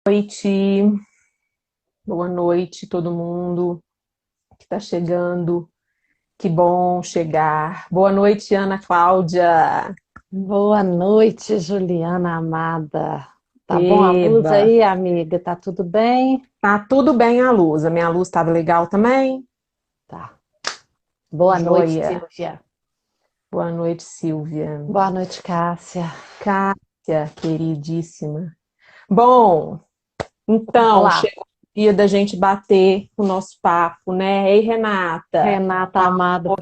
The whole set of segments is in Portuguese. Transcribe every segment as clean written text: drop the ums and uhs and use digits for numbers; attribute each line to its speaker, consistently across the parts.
Speaker 1: Noite, boa noite todo mundo que está chegando. Que bom chegar. Boa noite, Ana Cláudia.
Speaker 2: Boa noite, Juliana amada. Tá bom a luz
Speaker 1: Eba,
Speaker 2: aí, amiga? Tá tudo bem?
Speaker 1: tá tudo bem a luz. A minha luz estava legal também?
Speaker 2: Tá. Boa noite,
Speaker 1: Joia.
Speaker 2: Silvia.
Speaker 1: Boa noite, Silvia.
Speaker 2: Boa noite, Cássia.
Speaker 1: Cássia, queridíssima. Bom, então,
Speaker 2: Olá,
Speaker 1: chegou o dia da gente bater o nosso papo, né? Ei, Renata,
Speaker 2: Renata amada.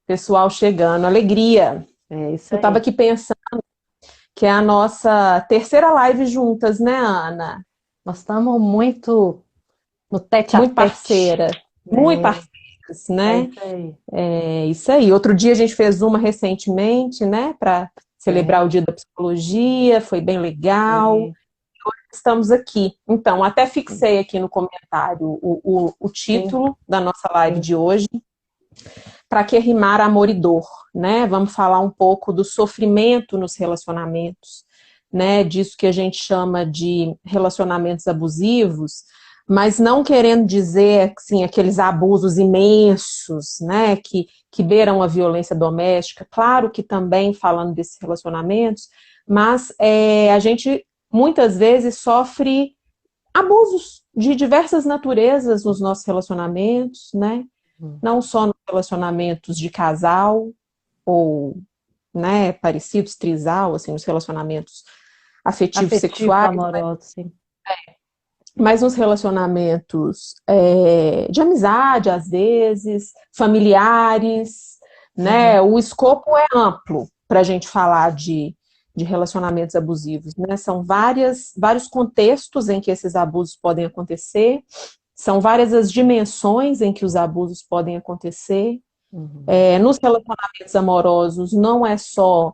Speaker 1: pessoal chegando, alegria.
Speaker 2: É isso
Speaker 1: Eu estava
Speaker 2: aí.
Speaker 1: aqui pensando que é a nossa terceira live juntas, né, Ana?
Speaker 2: Nós estamos muito no tete a
Speaker 1: Muito
Speaker 2: tete.
Speaker 1: parceira, muito
Speaker 2: É,
Speaker 1: parceiras,
Speaker 2: é
Speaker 1: né?
Speaker 2: isso aí.
Speaker 1: É isso aí. Outro dia a gente fez uma recentemente, né, para celebrar o
Speaker 2: É,
Speaker 1: Dia da Psicologia, foi bem legal.
Speaker 2: é,
Speaker 1: Estamos aqui. Então, até
Speaker 2: sim,
Speaker 1: fixei aqui no comentário o
Speaker 2: sim,
Speaker 1: título da nossa live
Speaker 2: sim.
Speaker 1: de hoje, para que rimar amor e dor, né? Vamos falar um pouco do sofrimento nos relacionamentos, né? Disso que a gente chama de relacionamentos abusivos, mas não querendo dizer assim, aqueles abusos imensos, né? Que beiram a violência doméstica. Claro que também falando desses relacionamentos, mas a gente muitas vezes sofre abusos de diversas naturezas nos nossos relacionamentos, né?
Speaker 2: Hum.
Speaker 1: Não só nos relacionamentos de casal ou, né, parecidos, trisal, assim, nos relacionamentos afetivos
Speaker 2: Afetivo,
Speaker 1: sexuais,
Speaker 2: amoroso, sim.
Speaker 1: mas nos relacionamentos de amizade, às vezes, familiares, né?
Speaker 2: Uhum.
Speaker 1: O escopo é amplo para a gente falar de relacionamentos abusivos, né? São vários contextos em que esses abusos podem acontecer, são várias as dimensões em que os abusos podem acontecer.
Speaker 2: Uhum.
Speaker 1: Nos relacionamentos amorosos, não é só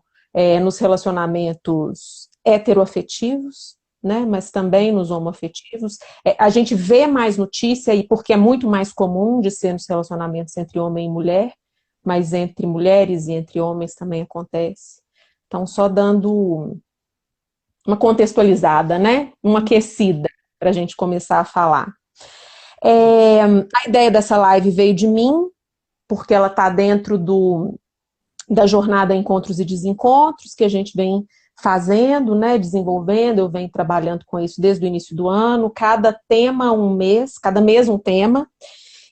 Speaker 1: nos relacionamentos heteroafetivos, né, mas também nos homoafetivos. A gente vê mais notícia, e porque é muito mais comum de ser nos relacionamentos entre homem e mulher, mas entre mulheres e entre homens também acontece. Então, só dando uma contextualizada, né, uma aquecida para a gente começar a falar. A ideia dessa live veio de mim, porque ela está dentro da jornada Encontros e Desencontros, que a gente vem fazendo, né, desenvolvendo, eu venho trabalhando com isso desde o início do ano, cada tema um mês, cada mês um tema,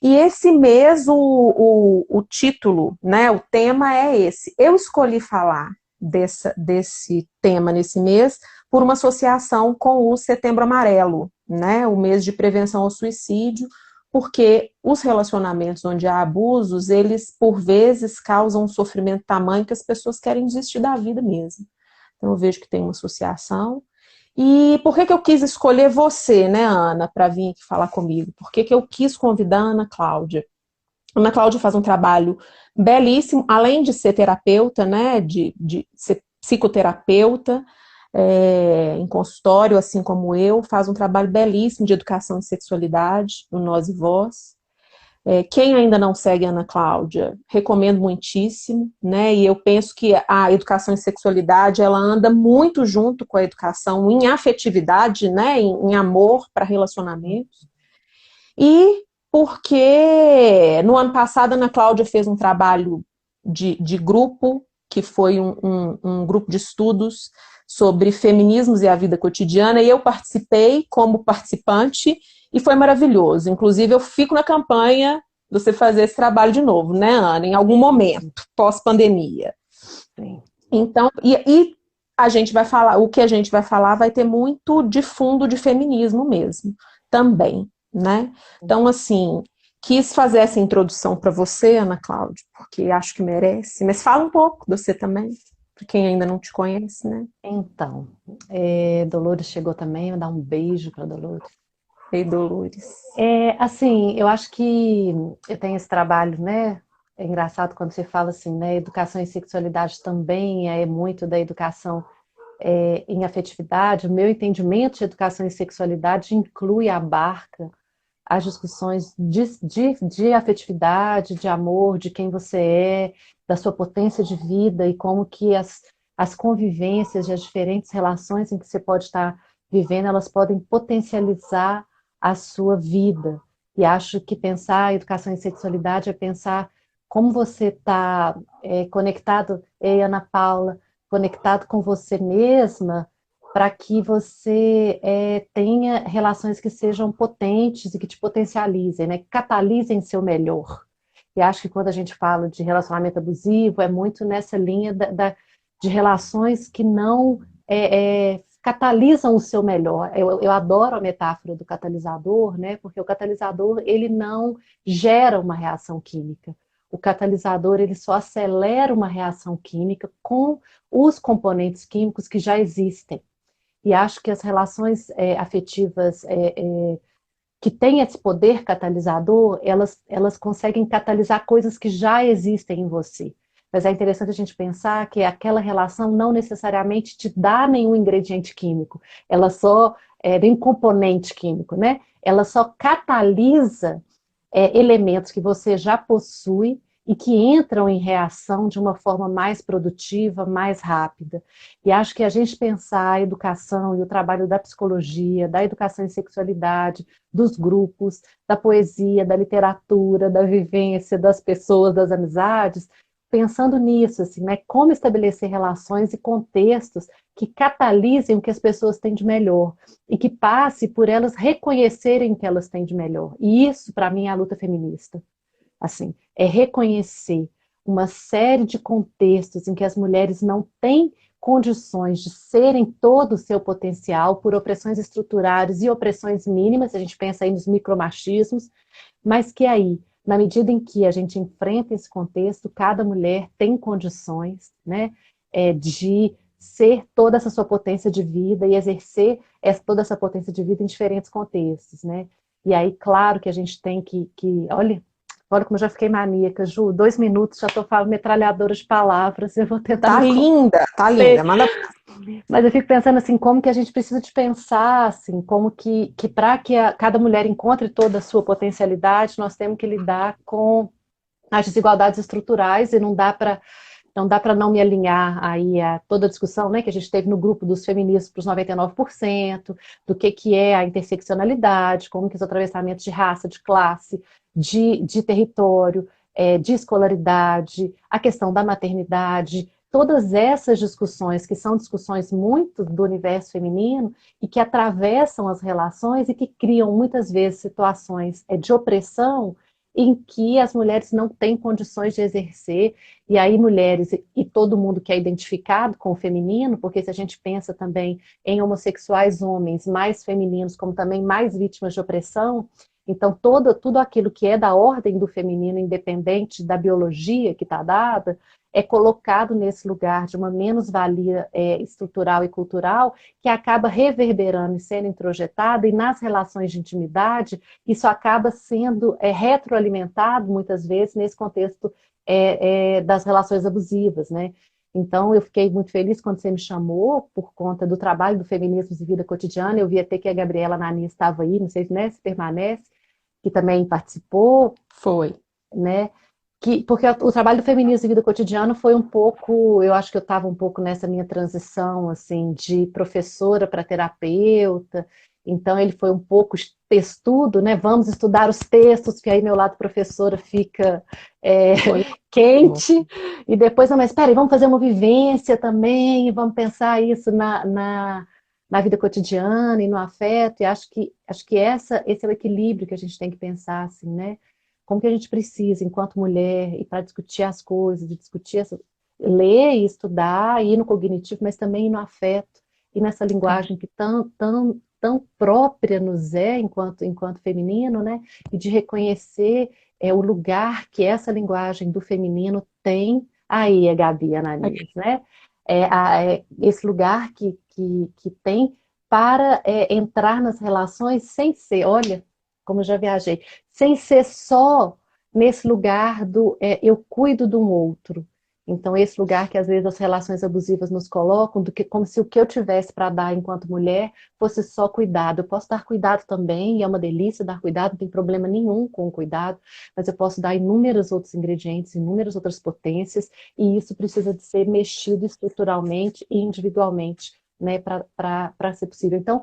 Speaker 1: e esse mês o título, né, o tema é esse. Eu escolhi falar desse tema nesse mês por uma associação com o Setembro Amarelo, né, o mês de prevenção ao suicídio, porque os relacionamentos onde há abusos, eles por vezes causam um sofrimento tamanho que as pessoas querem desistir da vida mesmo. Então eu vejo que tem uma associação. E por que eu quis escolher você, né, Ana, para vir aqui falar comigo? Por que eu quis convidar a Ana Cláudia? A Ana Cláudia faz um trabalho belíssimo, além de ser terapeuta, né, de ser psicoterapeuta, em consultório, assim como eu, faz um trabalho belíssimo de educação e sexualidade no Nós e Vós. Quem ainda não segue a Ana Cláudia, recomendo muitíssimo, né? E eu penso que a educação em sexualidade ela anda muito junto com a educação em afetividade, né? Em amor para relacionamentos. E porque no ano passado a Ana Cláudia fez um trabalho de grupo, que foi um grupo de estudos sobre feminismos e a vida cotidiana, e eu participei como participante, e foi maravilhoso. Inclusive, eu fico na campanha de você fazer esse trabalho de novo, né, Ana? Em algum momento, pós-pandemia.
Speaker 2: Sim.
Speaker 1: Então, e a gente vai falar, o que a gente vai falar vai ter muito de fundo de feminismo mesmo, também, né? Então, assim, quis fazer essa introdução para você, Ana Cláudia, porque acho que merece, mas fala um pouco de você também, para quem ainda não te conhece, né?
Speaker 2: Então, Dolores chegou também, vou dar um beijo para Dolores.
Speaker 1: Ei, Dolores.
Speaker 2: Assim, eu acho que eu tenho esse trabalho, né? É engraçado quando você fala assim, né? Educação em sexualidade também é muito da educação em afetividade. O meu entendimento de educação em sexualidade inclui, abarca as discussões de afetividade, de amor, de quem você é, da sua potência de vida e como que as convivências e as diferentes relações em que você pode estar vivendo, elas podem potencializar a sua vida. E acho que pensar educação em sexualidade é pensar como você está conectado, Ana Paula, conectado com você mesma, para que você tenha relações que sejam potentes e que te potencializem, né? Que catalisem seu melhor. E acho que quando a gente fala de relacionamento abusivo, é muito nessa linha de relações que não catalisam o seu melhor. Eu adoro a metáfora do catalisador, né? Porque o catalisador, ele não gera uma reação química. O catalisador, ele só acelera uma reação química com os componentes químicos que já existem. E acho que as relações afetivas que têm esse poder catalisador, elas conseguem catalisar coisas que já existem em você. Mas é interessante a gente pensar que aquela relação não necessariamente te dá nenhum ingrediente químico, ela só nem componente químico, né? Ela só catalisa elementos que você já possui e que entram em reação de uma forma mais produtiva, mais rápida. E acho que a gente pensar a educação e o trabalho da psicologia, da educação em sexualidade, dos grupos, da poesia, da literatura, da vivência, das pessoas, das amizades, pensando nisso, assim, né? Como estabelecer relações e contextos que catalisem o que as pessoas têm de melhor e que passe por elas reconhecerem o que elas têm de melhor. E isso, para mim, é a luta feminista. Assim, é reconhecer uma série de contextos em que as mulheres não têm condições de serem todo o seu potencial por opressões estruturais e opressões mínimas, a gente pensa aí nos micromachismos, mas que aí, na medida em que a gente enfrenta esse contexto, cada mulher tem condições, né, de ser toda essa sua potência de vida e exercer toda essa potência de vida em diferentes contextos, né? E aí, claro que a gente tem olha como eu já fiquei maníaca, Ju, 2 minutos, já estou falando metralhadora de palavras, eu vou tentar
Speaker 1: Tá
Speaker 2: me
Speaker 1: linda, tá
Speaker 2: conter.
Speaker 1: linda. Manda.
Speaker 2: Mas eu fico pensando assim, como que a gente precisa de pensar, assim, como que para que cada mulher encontre toda a sua potencialidade, nós temos que lidar com as desigualdades estruturais e não me alinhar aí a toda a discussão, né, que a gente teve no grupo dos feministas para os 99%, do que é a interseccionalidade, como que os atravessamentos de raça, de classe, de território, de escolaridade, a questão da maternidade, todas essas discussões, que são discussões muito do universo feminino e que atravessam as relações e que criam muitas vezes situações de opressão em que as mulheres não têm condições de exercer, e aí mulheres e todo mundo que é identificado com o feminino, porque se a gente pensa também em homossexuais homens mais femininos, como também mais vítimas de opressão, então tudo aquilo que é da ordem do feminino, independente da biologia que está dada, é colocado nesse lugar de uma menos-valia estrutural e cultural, que acaba reverberando e sendo introjetada, e nas relações de intimidade, isso acaba sendo retroalimentado, muitas vezes, nesse contexto das relações abusivas, né? Então, eu fiquei muito feliz quando você me chamou, por conta do trabalho do Feminismos e Vida Cotidiana. Eu vi até que a Gabriela Nani estava aí, não sei, né, se permanece, que também participou,
Speaker 1: Foi.
Speaker 2: né? Porque o trabalho do Feminismo e Vida Cotidiana foi um pouco, eu acho que eu estava um pouco nessa minha transição, assim, de professora para terapeuta, então ele foi um pouco textudo, né? Vamos estudar os textos, que aí meu lado professora fica
Speaker 1: Foi.
Speaker 2: quente, e depois, não, mas espera aí, vamos fazer uma vivência também, vamos pensar isso na vida cotidiana e no afeto, e acho que esse é o equilíbrio que a gente tem que pensar, assim, né? Como que a gente precisa, enquanto mulher, e para discutir as coisas, ler e estudar, e ir no cognitivo, mas também ir no afeto, e nessa linguagem que tão própria nos é enquanto feminino, né? E de reconhecer o lugar que essa linguagem do feminino tem aí, a Gabi Ananias, né? Esse lugar que tem para entrar nas relações sem ser, olha, como eu já viajei, sem ser só nesse lugar do eu cuido de um outro. Então, esse lugar que às vezes as relações abusivas nos colocam, como se o que eu tivesse para dar enquanto mulher fosse só cuidado. Eu posso dar cuidado também, e é uma delícia dar cuidado, não tem problema nenhum com o cuidado, mas eu posso dar inúmeros outros ingredientes, inúmeras outras potências, e isso precisa de ser mexido estruturalmente e individualmente né, para ser possível. Então,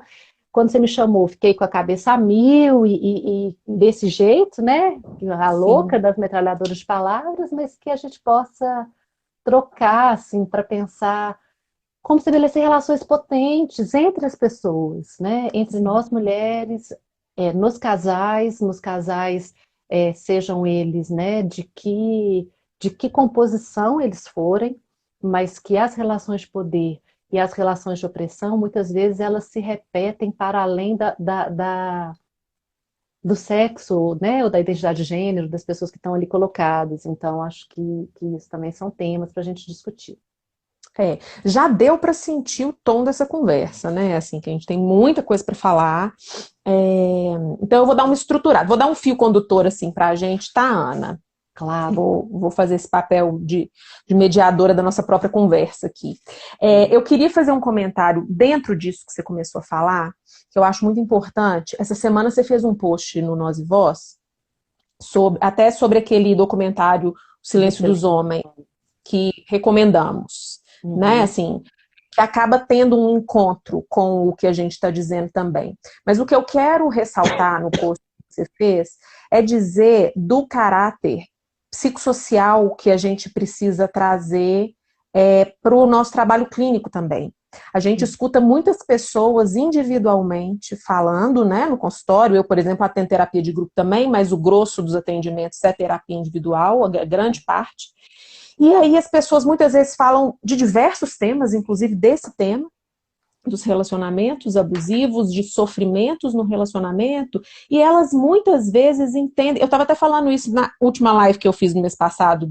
Speaker 2: quando você me chamou, fiquei com a cabeça a mil e desse jeito, né? A louca
Speaker 1: Sim.
Speaker 2: das metralhadoras de palavras, mas que a gente possa trocar, assim, para pensar como estabelecer relações potentes entre as pessoas, né? Entre nós mulheres, nos casais, sejam eles, né? De que composição eles forem, mas que as relações de poder e as relações de opressão, muitas vezes elas se repetem para além do sexo, né? Ou da identidade de gênero das pessoas que estão ali colocadas. Então, acho que isso também são temas para a gente discutir.
Speaker 1: Já deu para sentir o tom dessa conversa, né? Assim, que a gente tem muita coisa para falar. Então eu vou dar uma estruturada, vou dar um fio condutor assim para a gente, tá, Ana?
Speaker 2: Claro.
Speaker 1: Vou fazer esse papel de mediadora da nossa própria conversa aqui. Eu queria fazer um comentário dentro disso que você começou a falar, que eu acho muito importante. Essa semana você fez um post no Nós e Voz, até sobre aquele documentário O
Speaker 2: Do
Speaker 1: Silêncio dos
Speaker 2: silêncio.
Speaker 1: Homens, que recomendamos, né?
Speaker 2: Uhum.
Speaker 1: Assim, que acaba tendo um encontro com o que a gente está dizendo também. Mas o que eu quero ressaltar no post que você fez é dizer do caráter psicossocial que a gente precisa trazer para o nosso trabalho clínico também. A gente escuta muitas pessoas individualmente falando, né, no consultório. Eu, por exemplo, atendo terapia de grupo também, mas o grosso dos atendimentos é terapia individual, a grande parte. E aí as pessoas muitas vezes falam de diversos temas, inclusive desse tema, dos relacionamentos abusivos, de sofrimentos no relacionamento, e elas muitas vezes entendem. Eu estava até falando isso na última live que eu fiz no mês passado,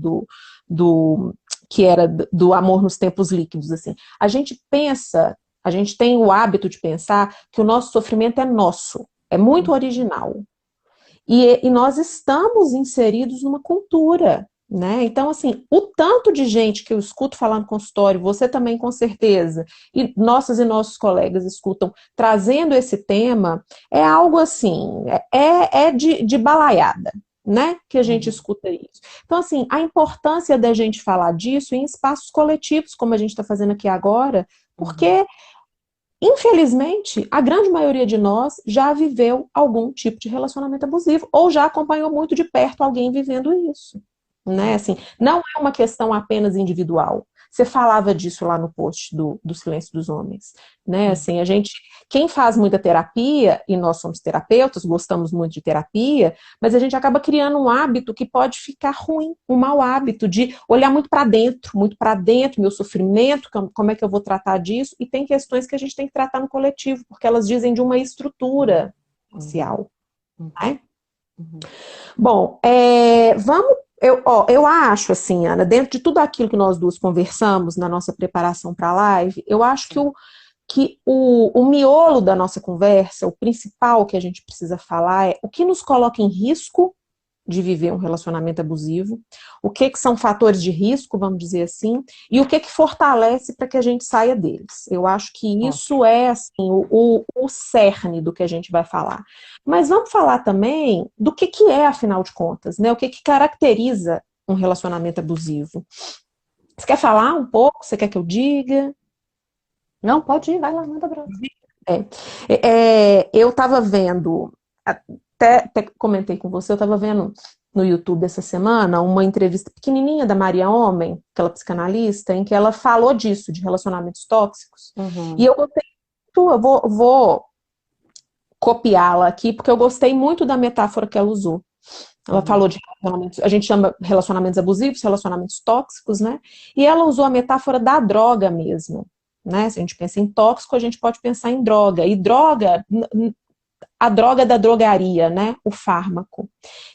Speaker 1: do que era do amor nos tempos líquidos. Assim. A gente pensa, a gente tem o hábito de pensar que o nosso sofrimento é nosso, é muito original. E nós estamos inseridos numa cultura, né? Então, assim, o tanto de gente que eu escuto falar no consultório, você também com certeza, e nossos colegas escutam, trazendo esse tema, é algo assim, de balaiada, né? Que a gente
Speaker 2: Uhum.
Speaker 1: escuta isso. Então, assim, a importância da gente falar disso em espaços coletivos, como a gente está fazendo aqui agora,
Speaker 2: Uhum.
Speaker 1: porque infelizmente, a grande maioria de nós já viveu algum tipo de relacionamento abusivo ou já acompanhou muito de perto alguém vivendo isso, né? Assim, não é uma questão apenas individual. Você falava disso lá no post do Silêncio dos Homens, né?
Speaker 2: Uhum.
Speaker 1: Assim, quem faz muita terapia, e nós somos terapeutas, gostamos muito de terapia, mas a gente acaba criando um hábito que pode ficar ruim, um mau hábito de olhar muito para dentro, meu sofrimento, como é que eu vou tratar disso, e tem questões que a gente tem que tratar no coletivo, porque elas dizem de uma estrutura
Speaker 2: Uhum.
Speaker 1: social,
Speaker 2: Uhum.
Speaker 1: né?
Speaker 2: Uhum.
Speaker 1: Bom, vamos. Eu acho, assim, Ana, dentro de tudo aquilo que nós duas conversamos na nossa preparação para a live, eu acho que
Speaker 2: Sim.
Speaker 1: o miolo da nossa conversa, o principal que a gente precisa falar é o que nos coloca em risco de viver um relacionamento abusivo, o que são fatores de risco, vamos dizer assim, e o que fortalece para que a gente saia deles. Eu acho que
Speaker 2: Ótimo.
Speaker 1: isso é assim, o cerne do que a gente vai falar. Mas vamos falar também do que é, afinal de contas, né? O que caracteriza um relacionamento abusivo. Você quer falar um pouco? Você quer que eu diga?
Speaker 2: Não, pode ir, vai lá, manda abraço.
Speaker 1: Eu estava vendo, até comentei com você, eu estava vendo no YouTube essa semana uma entrevista pequenininha da Maria Homem, aquela psicanalista, em que ela falou disso, de relacionamentos tóxicos. E
Speaker 2: Uhum.
Speaker 1: eu gostei muito, vou copiá-la aqui, porque eu gostei muito da metáfora que ela usou. Ela
Speaker 2: Uhum.
Speaker 1: falou de relacionamentos, a gente chama relacionamentos abusivos, relacionamentos tóxicos, né? E ela usou a metáfora da droga mesmo, né? Se a gente pensa em tóxico, a gente pode pensar em droga. E droga, a droga da drogaria, né? O fármaco,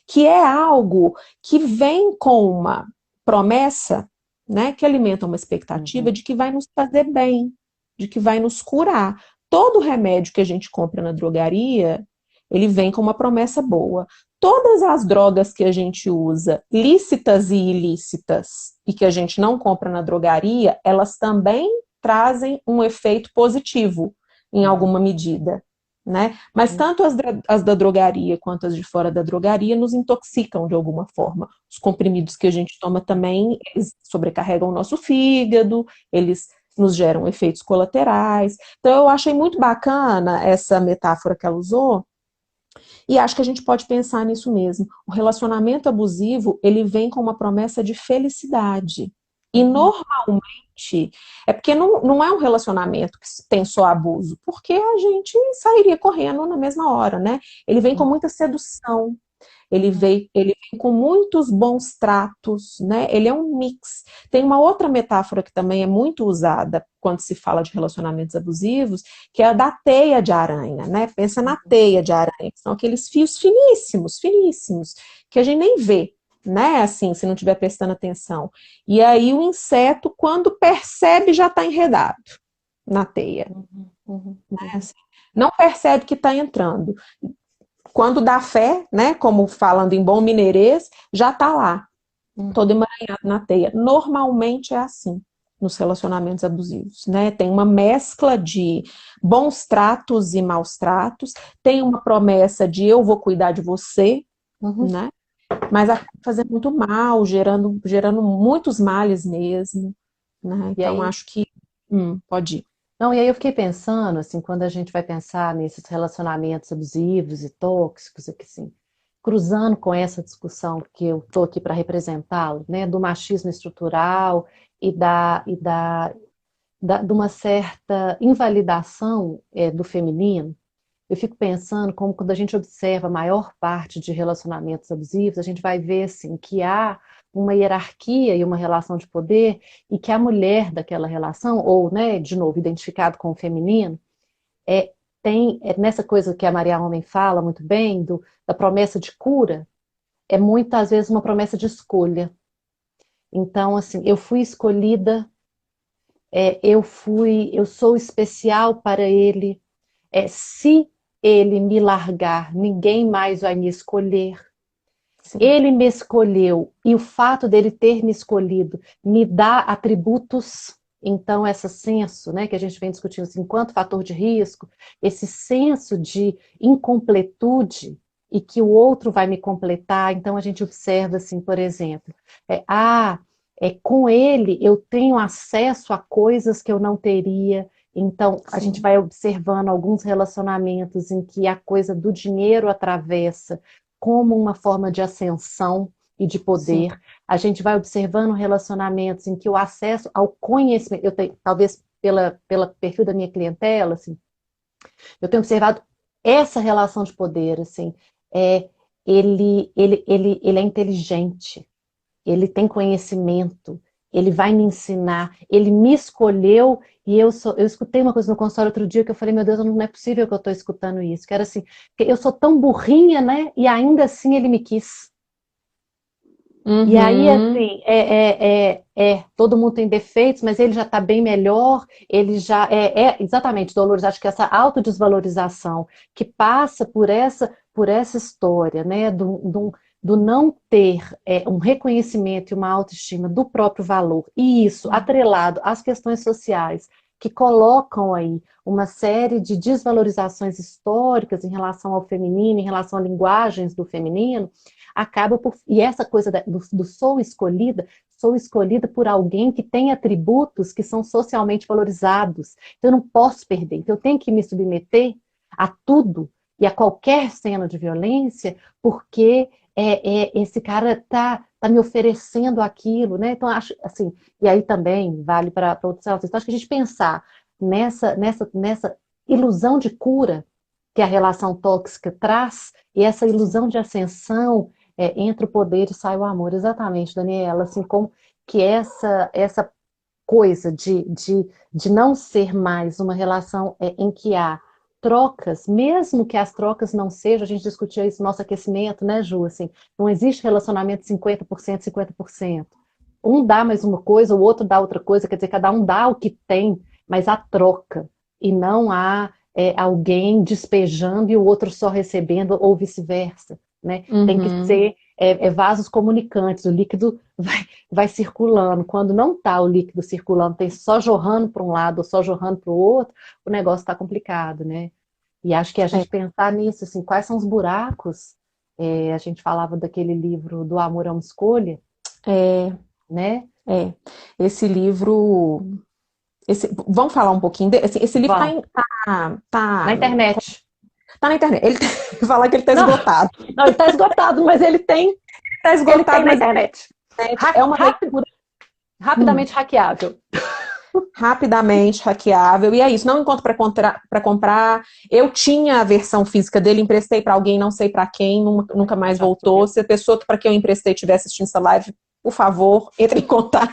Speaker 1: que é algo que vem com uma promessa, né? Que alimenta uma expectativa
Speaker 2: Uhum.
Speaker 1: de que vai nos fazer bem, de que vai nos curar. Todo remédio que a gente compra na drogaria, ele vem com uma promessa boa. Todas as drogas que a gente usa, lícitas e ilícitas, e que a gente não compra na drogaria, elas também trazem um efeito positivo em
Speaker 2: Uhum.
Speaker 1: alguma medida, né? Mas
Speaker 2: Uhum.
Speaker 1: tanto as da drogaria quanto as de fora da drogaria nos intoxicam de alguma forma. Os comprimidos que a gente toma também, eles sobrecarregam o nosso fígado, eles nos geram efeitos colaterais. Então, eu achei muito bacana essa metáfora que ela usou, e acho que a gente pode pensar nisso mesmo. O relacionamento abusivo, ele vem com uma promessa de felicidade. E normalmente, é porque não é um relacionamento que tem só abuso, porque a gente sairia correndo na mesma hora, né? Ele vem com muita sedução, ele vem com muitos bons tratos, né? Ele é um mix. Tem uma outra metáfora que também é muito usada quando se fala de relacionamentos abusivos, que é a da teia de aranha, né? Pensa na teia de aranha, que são aqueles fios finíssimos, finíssimos, que a gente nem vê, né? Assim, se não estiver prestando atenção. E aí o inseto, quando percebe, já está enredado na teia. Né? Assim, não percebe que está entrando. Quando dá fé, né, como falando em bom mineirês, já está lá, todo emaranhado na teia. Normalmente é assim nos relacionamentos abusivos, né? Tem uma mescla de bons tratos e maus tratos, tem uma promessa de eu vou cuidar de você, né? Mas acaba fazendo muito mal, gerando muitos males mesmo, né?
Speaker 2: E
Speaker 1: Então
Speaker 2: aí,
Speaker 1: acho que pode ir.
Speaker 2: não, e aí eu fiquei pensando, assim, quando a gente vai pensar nesses relacionamentos abusivos e tóxicos, aqui, assim, cruzando com essa discussão que eu estou aqui para representá-lo, né, do machismo estrutural de uma certa invalidação do feminino, eu fico pensando como quando a gente observa a maior parte de relacionamentos abusivos, a gente vai ver assim, que há uma hierarquia e uma relação de poder e que a mulher daquela relação, ou, né, de novo, identificado com o feminino, é, nessa coisa que a Maria Homem fala muito bem, da promessa de cura, é muitas vezes uma promessa de escolha. Então, assim, eu fui escolhida, eu sou especial para ele, se ele me largar, ninguém mais vai me escolher.
Speaker 1: Sim.
Speaker 2: Ele me escolheu e o fato dele ter me escolhido me dá atributos. Então, esse senso, né, que a gente vem discutindo assim, enquanto fator de risco, esse senso de incompletude e que o outro vai me completar. Então, a gente observa assim, por exemplo, com ele eu tenho acesso a coisas que eu não teria. Então, a gente vai observando alguns relacionamentos em que a coisa do dinheiro atravessa como uma forma de ascensão e de poder. Sim. A gente vai observando relacionamentos em que o acesso ao conhecimento, talvez pela perfil da minha clientela, assim, eu tenho observado essa relação de poder, assim, ele é inteligente, ele tem conhecimento, ele vai me ensinar, ele me escolheu e eu escutei uma coisa no consultório outro dia que eu falei, meu Deus, não é possível que eu estou escutando isso, que era assim, eu sou tão burrinha, né, e ainda assim ele me quis. E aí, assim, todo mundo tem defeitos, mas ele já está bem melhor, ele já exatamente, Dolores, acho que essa autodesvalorização que passa por essa história, né, do não ter um reconhecimento e uma autoestima do próprio valor, e isso atrelado às questões sociais, que colocam aí uma série de desvalorizações históricas em relação ao feminino, em relação a linguagens do feminino, e essa coisa do sou escolhida por alguém que tem atributos que são socialmente valorizados. Então, eu não posso perder. Então, eu tenho que me submeter a tudo e a qualquer cena de violência, porque esse cara tá me oferecendo aquilo, né? Então, acho assim, e aí também vale para outros casos. Então, acho que a gente pensar nessa ilusão de cura que a relação tóxica traz, e essa ilusão de ascensão entra o poder e sai o amor. Exatamente, Daniela, assim, como que essa coisa de não ser mais uma relação em que há trocas, mesmo que as trocas não sejam, a gente discutiu isso no nosso aquecimento, né, Ju, assim, não existe relacionamento 50%, 50%. Um dá mais uma coisa, o outro dá outra coisa, quer dizer, cada um dá o que tem, mas há troca, e não há alguém despejando e o outro só recebendo, ou vice-versa, né? Tem que ser vasos comunicantes, o líquido vai circulando. Quando não está o líquido circulando, tem só jorrando para um lado ou só jorrando para o outro, o negócio está complicado, né? E acho que a gente pensar nisso, assim, quais são os buracos? A gente falava daquele livro do Amor é uma Escolha, né?
Speaker 1: Esse livro Vamos falar um pouquinho dele? Esse livro
Speaker 2: Vamos.
Speaker 1: tá
Speaker 2: Na internet.
Speaker 1: na internet. Ele fala que ele está
Speaker 2: Não,
Speaker 1: esgotado.
Speaker 2: não, ele está esgotado, mas
Speaker 1: Está
Speaker 2: ele tem
Speaker 1: esgotado,
Speaker 2: na
Speaker 1: mas
Speaker 2: internet.
Speaker 1: é uma leitura
Speaker 2: Rapidamente hackeável.
Speaker 1: rapidamente hackeável. E é isso, não encontro para comprar. Eu tinha a versão física dele, emprestei para alguém, não sei para quem, nunca mais voltou. Se a pessoa para quem eu emprestei estiver assistindo essa live, por favor, entre em contato.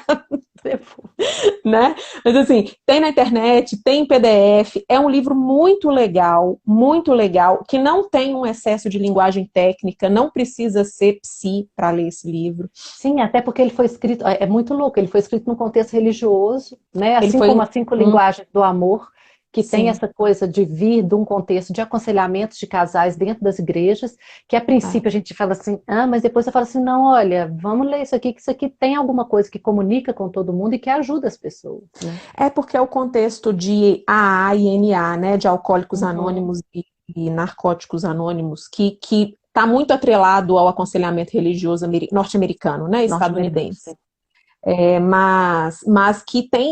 Speaker 1: Né? Mas assim, tem na internet, tem em PDF, é um livro muito legal, que não tem um excesso de linguagem técnica, não precisa ser psi para ler esse livro.
Speaker 2: Sim, até porque ele foi escrito, é muito louco, ele foi escrito num contexto religioso, né?
Speaker 1: Ele
Speaker 2: Assim
Speaker 1: foi
Speaker 2: como as 5 linguagens do amor, que tem
Speaker 1: sim,
Speaker 2: essa coisa de vir de um contexto de aconselhamentos de casais dentro das igrejas, que a
Speaker 1: é.
Speaker 2: princípio a gente fala assim, mas depois você fala assim, não, olha, vamos ler isso aqui, que isso aqui tem alguma coisa que comunica com todo mundo e que ajuda as pessoas, né?
Speaker 1: É porque é o contexto de AA e NA, né, de Alcoólicos
Speaker 2: Uhum.
Speaker 1: Anônimos e Narcóticos Anônimos, que está muito atrelado ao aconselhamento religioso norte-americano, né,
Speaker 2: Norte-americano,
Speaker 1: estadunidense.
Speaker 2: sim.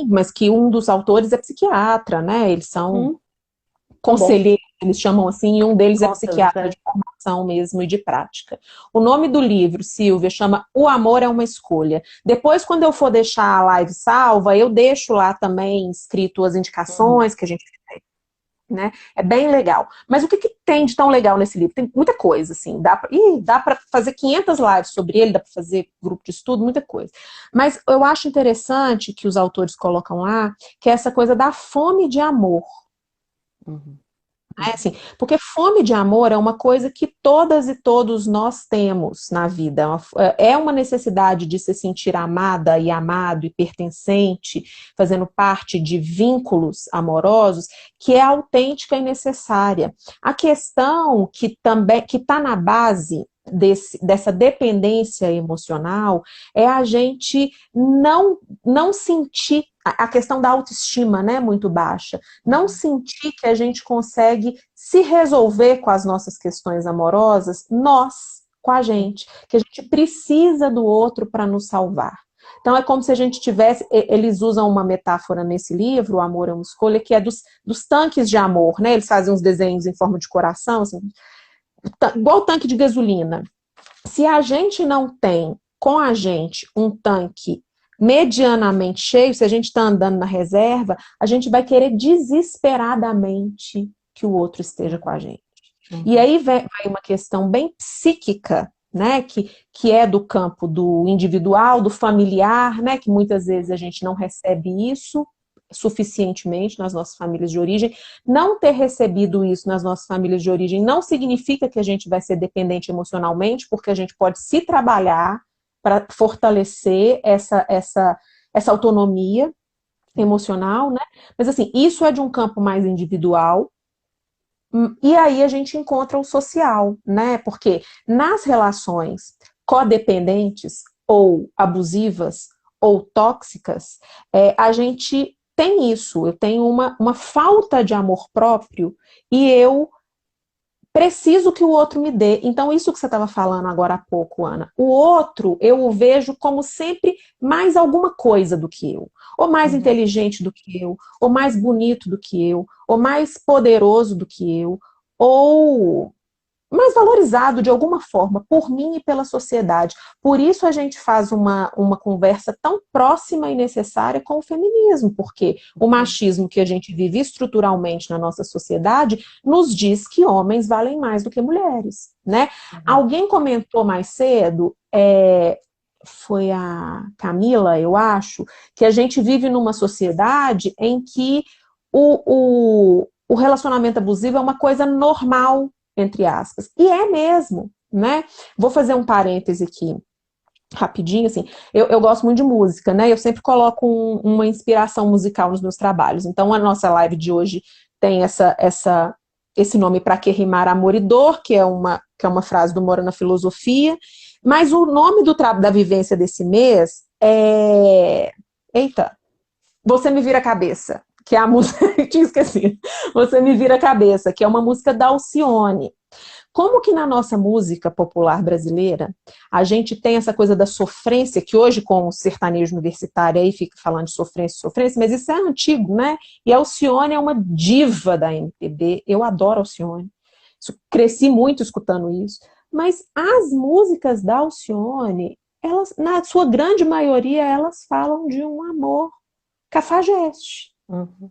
Speaker 1: Mas que um dos autores é psiquiatra, né? Eles são
Speaker 2: Uhum. Tá bom.
Speaker 1: conselheiros, eles chamam assim, e um deles é
Speaker 2: Conselhos,
Speaker 1: psiquiatra de formação mesmo e de prática. O nome do livro, Silvia, chama O Amor é uma Escolha. Depois, quando eu for deixar a live salva, eu deixo lá também escrito as
Speaker 2: Uhum.
Speaker 1: indicações que a gente tem, né? É bem legal. Mas o que tem de tão legal nesse livro? Tem muita coisa, assim. Dá para fazer 500 lives sobre ele, dá para fazer grupo de estudo, muita coisa. Mas eu acho interessante que os autores colocam lá, que é essa coisa da fome de amor.
Speaker 2: Uhum.
Speaker 1: É
Speaker 2: Uhum.
Speaker 1: assim, porque fome de amor é uma coisa que todas e todos nós temos na vida. É uma necessidade de se sentir amada e amado e pertencente, fazendo parte de vínculos amorosos, que é autêntica e necessária. A questão que também que está na base dessa dependência emocional é a gente não sentir a questão da autoestima, né, muito baixa, não sentir que a gente consegue se resolver com as nossas questões amorosas, com a gente, que a gente precisa do outro para nos salvar. Então é como se a gente tivesse, eles usam uma metáfora nesse livro, O Amor é uma Escolha, que é dos tanques de amor, né? Eles fazem uns desenhos em forma de coração, assim, igual tanque de gasolina. Se a gente não tem com a gente um tanque medianamente cheio, se a gente está andando na reserva, a gente vai querer desesperadamente que o outro esteja com a gente. E
Speaker 2: Uhum.
Speaker 1: aí vai uma questão bem psíquica, né, que é do campo do individual, do familiar, né, que muitas vezes a gente não recebe isso suficientemente nas nossas famílias de origem. Não ter recebido isso nas nossas famílias de origem não significa que a gente vai ser dependente emocionalmente, porque a gente pode se trabalhar para fortalecer essa autonomia emocional, né? Mas assim, isso é de um campo mais individual, e aí a gente encontra o social, né? Porque nas relações codependentes ou abusivas ou tóxicas, a gente tem isso. Eu tenho uma falta de amor próprio e eu preciso que o outro me dê. Então, isso que você estava falando agora há pouco, Ana, o outro eu o vejo como sempre mais alguma coisa do que eu, ou mais
Speaker 2: Uhum.
Speaker 1: inteligente do que eu, ou mais bonito do que eu, ou mais poderoso do que eu, ou mais valorizado de alguma forma por mim e pela sociedade. Por isso a gente faz uma conversa tão próxima e necessária com o feminismo, porque o machismo que a gente vive estruturalmente na nossa sociedade nos diz que homens valem mais do que mulheres, né?
Speaker 2: Uhum.
Speaker 1: Alguém comentou mais cedo, foi a Camila, eu acho, que a gente vive numa sociedade em que o relacionamento abusivo é uma coisa normal, entre aspas. E é mesmo, né? Vou fazer um parêntese aqui, rapidinho, assim. Eu gosto muito de música, né? Eu sempre coloco uma inspiração musical nos meus trabalhos. Então, a nossa live de hoje tem esse nome para que rimar amor e dor, que é uma frase do Mora na Filosofia. Mas o nome da vivência desse mês é. Eita, Você Me Vira a Cabeça, que é a música. Eu tinha esquecido. Você Me Vira a Cabeça, que é uma música da Alcione. Como que na nossa música popular brasileira a gente tem essa coisa da sofrência, que hoje com o sertanejo universitário aí fica falando de sofrência, sofrência, mas isso é antigo, né? E a Alcione é uma diva da MPB, eu adoro a Alcione, cresci muito escutando isso, mas as músicas da Alcione, elas, na sua grande maioria, elas falam de um amor cafajeste.
Speaker 2: Uhum.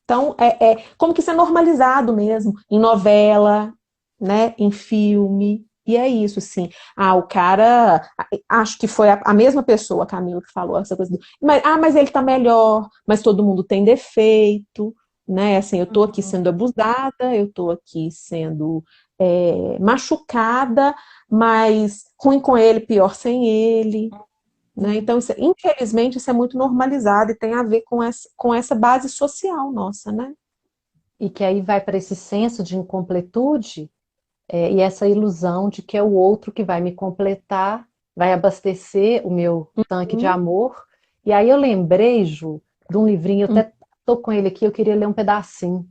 Speaker 1: Então, como que isso é normalizado mesmo, em novela, né, em filme, e é isso, assim. Ah, o cara, acho que foi a mesma pessoa, Camila, que falou essa coisa mas ele tá melhor, mas todo mundo tem defeito, né, assim, eu tô aqui sendo abusada, eu tô aqui sendo machucada, mas ruim com ele, pior sem ele, né? Então, infelizmente, isso é muito normalizado e tem a ver com essa base social nossa, né?
Speaker 2: E que aí vai para esse senso de incompletude, e essa ilusão de que é o outro que vai me completar, vai abastecer o meu tanque de
Speaker 1: Uhum,
Speaker 2: amor. E aí eu lembrei, Ju, de um livrinho, eu
Speaker 1: uhum,
Speaker 2: até estou com ele aqui, eu queria ler um pedacinho,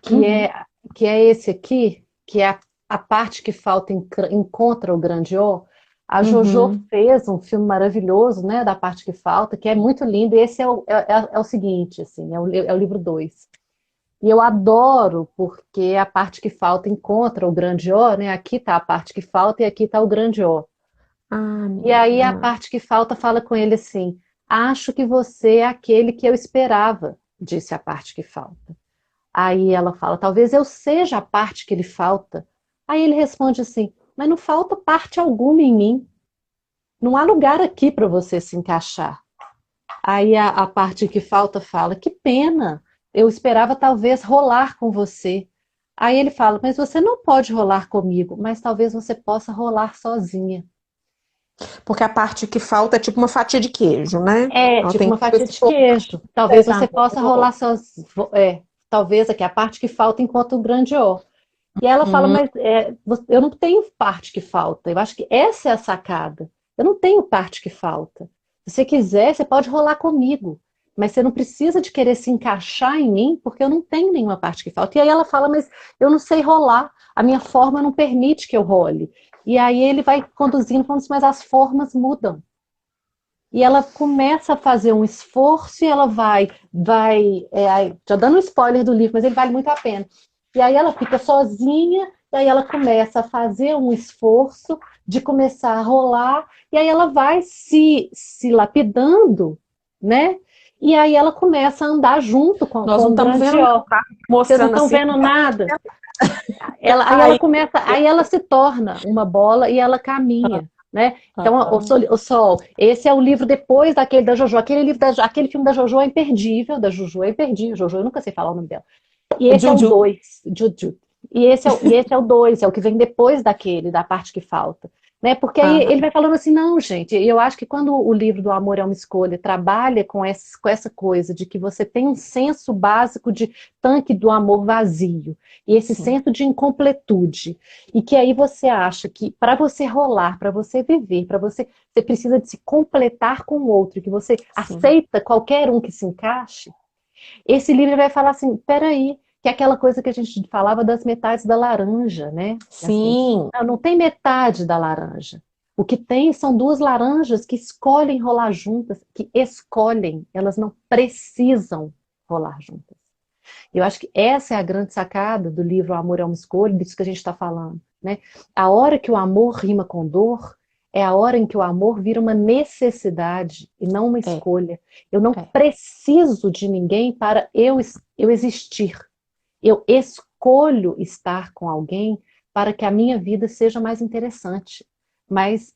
Speaker 2: que
Speaker 1: uhum,
Speaker 2: é, que é esse aqui, que é a parte que falta encontra o grande O. A Jojo
Speaker 1: uhum.
Speaker 2: fez um filme maravilhoso, né, da parte que falta, que é muito lindo, e esse é o seguinte, assim, é o livro 2. E eu adoro porque a parte que falta encontra o grande O, né? Aqui está a parte que falta e aqui está o grande O.
Speaker 1: Ah,
Speaker 2: E aí a
Speaker 1: menina.
Speaker 2: parte que falta fala com ele assim: acho que você é aquele que eu esperava, disse a parte que falta. Aí ela fala: talvez eu seja a parte que lhe falta. Aí ele responde assim: mas não falta parte alguma em mim. Não há lugar aqui para você se encaixar. Aí a parte que falta fala: que pena, eu esperava talvez rolar com você. Aí ele fala: mas você não pode rolar comigo, mas talvez você possa rolar sozinha.
Speaker 1: Porque a parte que falta é tipo uma fatia de queijo, né?
Speaker 2: É,
Speaker 1: Ela
Speaker 2: tipo
Speaker 1: tem
Speaker 2: uma
Speaker 1: tipo
Speaker 2: fatia
Speaker 1: esse
Speaker 2: de
Speaker 1: formato
Speaker 2: queijo. Talvez você possa
Speaker 1: petamento.
Speaker 2: rolar sozinha. Talvez aqui a parte que falta enquanto o grande O. E ela fala:
Speaker 1: Uhum.
Speaker 2: mas eu não tenho parte que falta. Eu acho que essa é a sacada. Eu não tenho parte que falta. Se você quiser, você pode rolar comigo. Mas você não precisa de querer se encaixar em mim, porque eu não tenho nenhuma parte que falta. E aí ela fala: mas eu não sei rolar. A minha forma não permite que eu role. E aí ele vai conduzindo, falando assim: mas as formas mudam. E ela começa a fazer um esforço e ela já dando um spoiler do livro, mas ele vale muito a pena. E aí ela fica sozinha, e aí ela começa a fazer um esforço de começar a rolar, e aí ela vai se lapidando, né? E aí ela começa a andar junto
Speaker 1: Nós
Speaker 2: com
Speaker 1: não
Speaker 2: o
Speaker 1: estamos
Speaker 2: grande
Speaker 1: vendo, não,
Speaker 2: O.
Speaker 1: tá?
Speaker 2: Vocês não
Speaker 1: Mostrando
Speaker 2: estão
Speaker 1: assim.
Speaker 2: vendo nada? Aí ela
Speaker 1: Aí,
Speaker 2: começa, aí ela se torna uma bola e ela caminha, né? Então, o Sol, esse é o livro depois daquele da Jojo. Aquele filme da Jojo é imperdível, da Jojo é imperdível. Jojo, eu nunca sei falar o nome dela. E esse é o
Speaker 1: Juju.
Speaker 2: 2, Juju. E esse é o 2, é o que vem depois daquele, da parte que falta. Né? Porque aí
Speaker 1: Ah,
Speaker 2: ele vai falando assim, não, gente, eu acho que quando o livro do Amor é uma Escolha trabalha com essa coisa de que você tem um senso básico de tanque do amor vazio, e esse
Speaker 1: sim,
Speaker 2: senso de incompletude, e que aí você acha que para você rolar, para você viver, você precisa de se completar com o outro, que você
Speaker 1: sim.
Speaker 2: aceita qualquer um que se encaixe, esse livro vai falar assim, peraí, que é aquela coisa que a gente falava das metades da laranja, né? Assim,
Speaker 1: Sim,
Speaker 2: não tem metade da laranja. O que tem são duas laranjas que escolhem rolar juntas, que escolhem, elas não precisam rolar juntas. Eu acho que essa é a grande sacada do livro O Amor é uma Escolha, disso que a gente está falando, né? A hora que o amor rima com dor é a hora em que o amor vira uma necessidade e não uma
Speaker 1: é,
Speaker 2: escolha. Eu não
Speaker 1: é.
Speaker 2: preciso de ninguém para eu existir. Eu escolho estar com alguém para que a minha vida seja mais interessante. Mas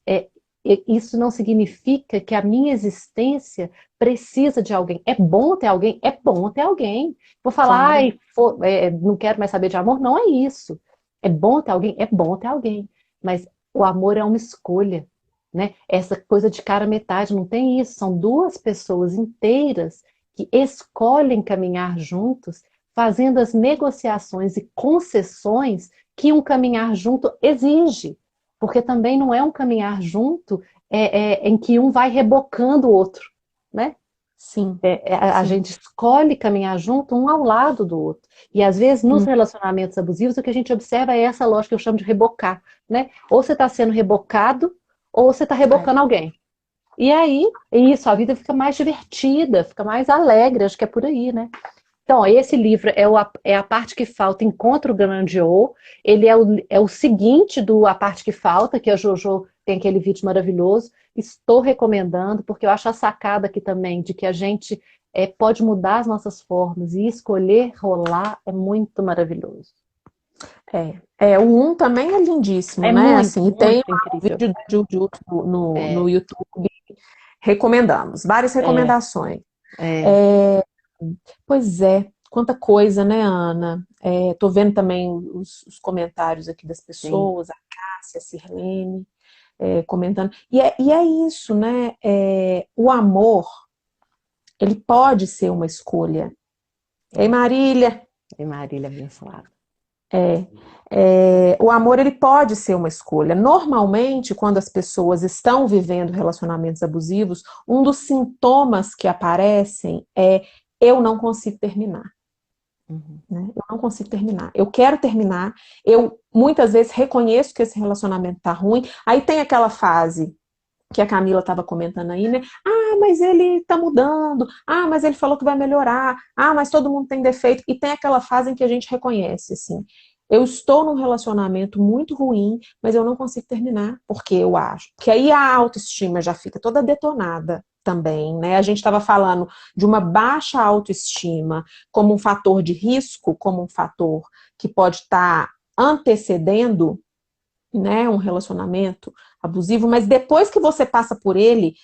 Speaker 2: isso não significa que a minha existência precisa de alguém. É bom ter alguém? É bom ter alguém. Vou falar,
Speaker 1: Claro.
Speaker 2: ai, não quero mais saber de amor? Não é isso. É bom ter alguém? É bom ter alguém. Mas o amor é uma escolha, né? Essa coisa de cara metade, não tem isso. São duas pessoas inteiras que escolhem caminhar juntos, fazendo as negociações e concessões que um caminhar junto exige. Porque também não é um caminhar junto em que um vai rebocando o outro, né?
Speaker 1: sim,
Speaker 2: A
Speaker 1: sim.
Speaker 2: gente escolhe caminhar junto um ao lado do outro. E às vezes nos
Speaker 1: Hum,
Speaker 2: relacionamentos abusivos o que a gente observa é essa lógica que eu chamo de rebocar, né? Ou você está sendo rebocado, ou você está
Speaker 1: é,
Speaker 2: rebocando alguém. E aí, isso, a vida fica mais divertida, fica mais alegre, acho que é por aí, né? Então, ó, esse livro é a parte que falta, Encontro Grandiô. Ele é o seguinte do A Parte que Falta, que a Jojo tem aquele vídeo maravilhoso. Estou recomendando, porque eu acho a sacada aqui também de que a gente pode mudar as nossas formas e escolher rolar é muito maravilhoso.
Speaker 1: o um também é lindíssimo,
Speaker 2: É
Speaker 1: né?
Speaker 2: muito,
Speaker 1: Assim, e tem
Speaker 2: muito
Speaker 1: lá o
Speaker 2: incrível.
Speaker 1: vídeo da Juju no
Speaker 2: É,
Speaker 1: YouTube. Recomendamos, várias
Speaker 2: é,
Speaker 1: recomendações.
Speaker 2: é,
Speaker 1: É, pois é, quanta coisa, né, Ana? Tô vendo também os comentários aqui das
Speaker 2: sim.
Speaker 1: pessoas, a Cássia, a Sirlene, comentando. E é isso, né? O amor, ele pode ser uma escolha. Ei,
Speaker 2: É.
Speaker 1: Marília,
Speaker 2: E Marília abençoada.
Speaker 1: o amor ele pode ser uma escolha. Normalmente, quando as pessoas estão vivendo relacionamentos abusivos, um dos sintomas que aparecem é eu não consigo terminar.
Speaker 2: Uhum.
Speaker 1: Né? Eu não consigo terminar. Eu quero terminar. Eu muitas vezes reconheço que esse relacionamento tá ruim. Aí tem aquela fase que a Camila estava comentando aí, né? Ah, mas ele tá mudando. Ah, mas ele falou que vai melhorar. Ah, mas todo mundo tem defeito. E tem aquela fase em que a gente reconhece, assim. Eu estou num relacionamento muito ruim, mas eu não consigo terminar, porque eu acho. Porque aí a autoestima já fica toda detonada também, né? A gente estava falando de uma baixa autoestima como um fator de risco, como um fator que pode estar antecedendo, né, um relacionamento abusivo, mas depois que você passa por ele,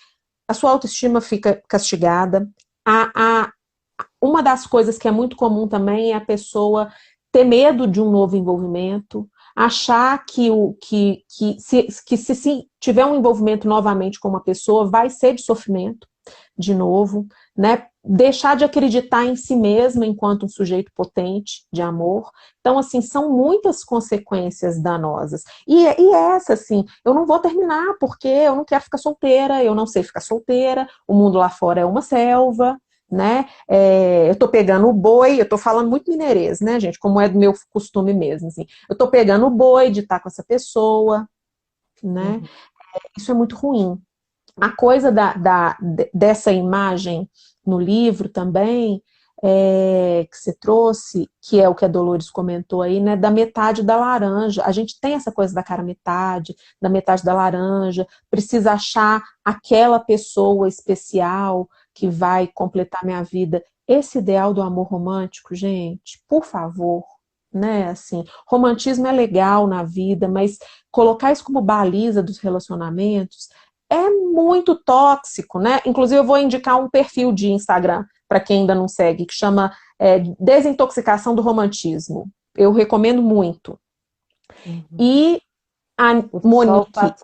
Speaker 1: a sua autoestima fica castigada. A, uma das coisas que é muito comum também é a pessoa ter medo de um novo envolvimento, achar que se tiver um envolvimento novamente com uma pessoa, vai ser de sofrimento de novo, né? Deixar de acreditar em si mesma enquanto um sujeito potente de amor. Então, assim, são muitas consequências danosas. E essa, assim, eu não vou terminar porque eu não quero ficar solteira, eu não sei ficar solteira, o mundo lá fora é uma selva, né? Eu tô pegando o boi, eu tô falando muito mineirês, né, gente? Como é do meu costume mesmo, assim. Eu tô pegando o boi de estar com essa pessoa, né?
Speaker 2: Uhum.
Speaker 1: Isso é muito ruim. A coisa dessa imagem no livro também, que você trouxe, que é o que a Dolores comentou aí, né, da metade da laranja. A gente tem essa coisa da cara metade, da metade da laranja, precisa achar aquela pessoa especial que vai completar minha vida. Esse ideal do amor romântico, gente, por favor, né, assim, romantismo é legal na vida, mas colocar isso como baliza dos relacionamentos é muito tóxico, né? Inclusive, eu vou indicar um perfil de Instagram para quem ainda não segue, que chama Desintoxicação do Romantismo. Eu recomendo muito.
Speaker 2: Uhum.
Speaker 1: E a
Speaker 2: O sol
Speaker 1: Monique
Speaker 2: faz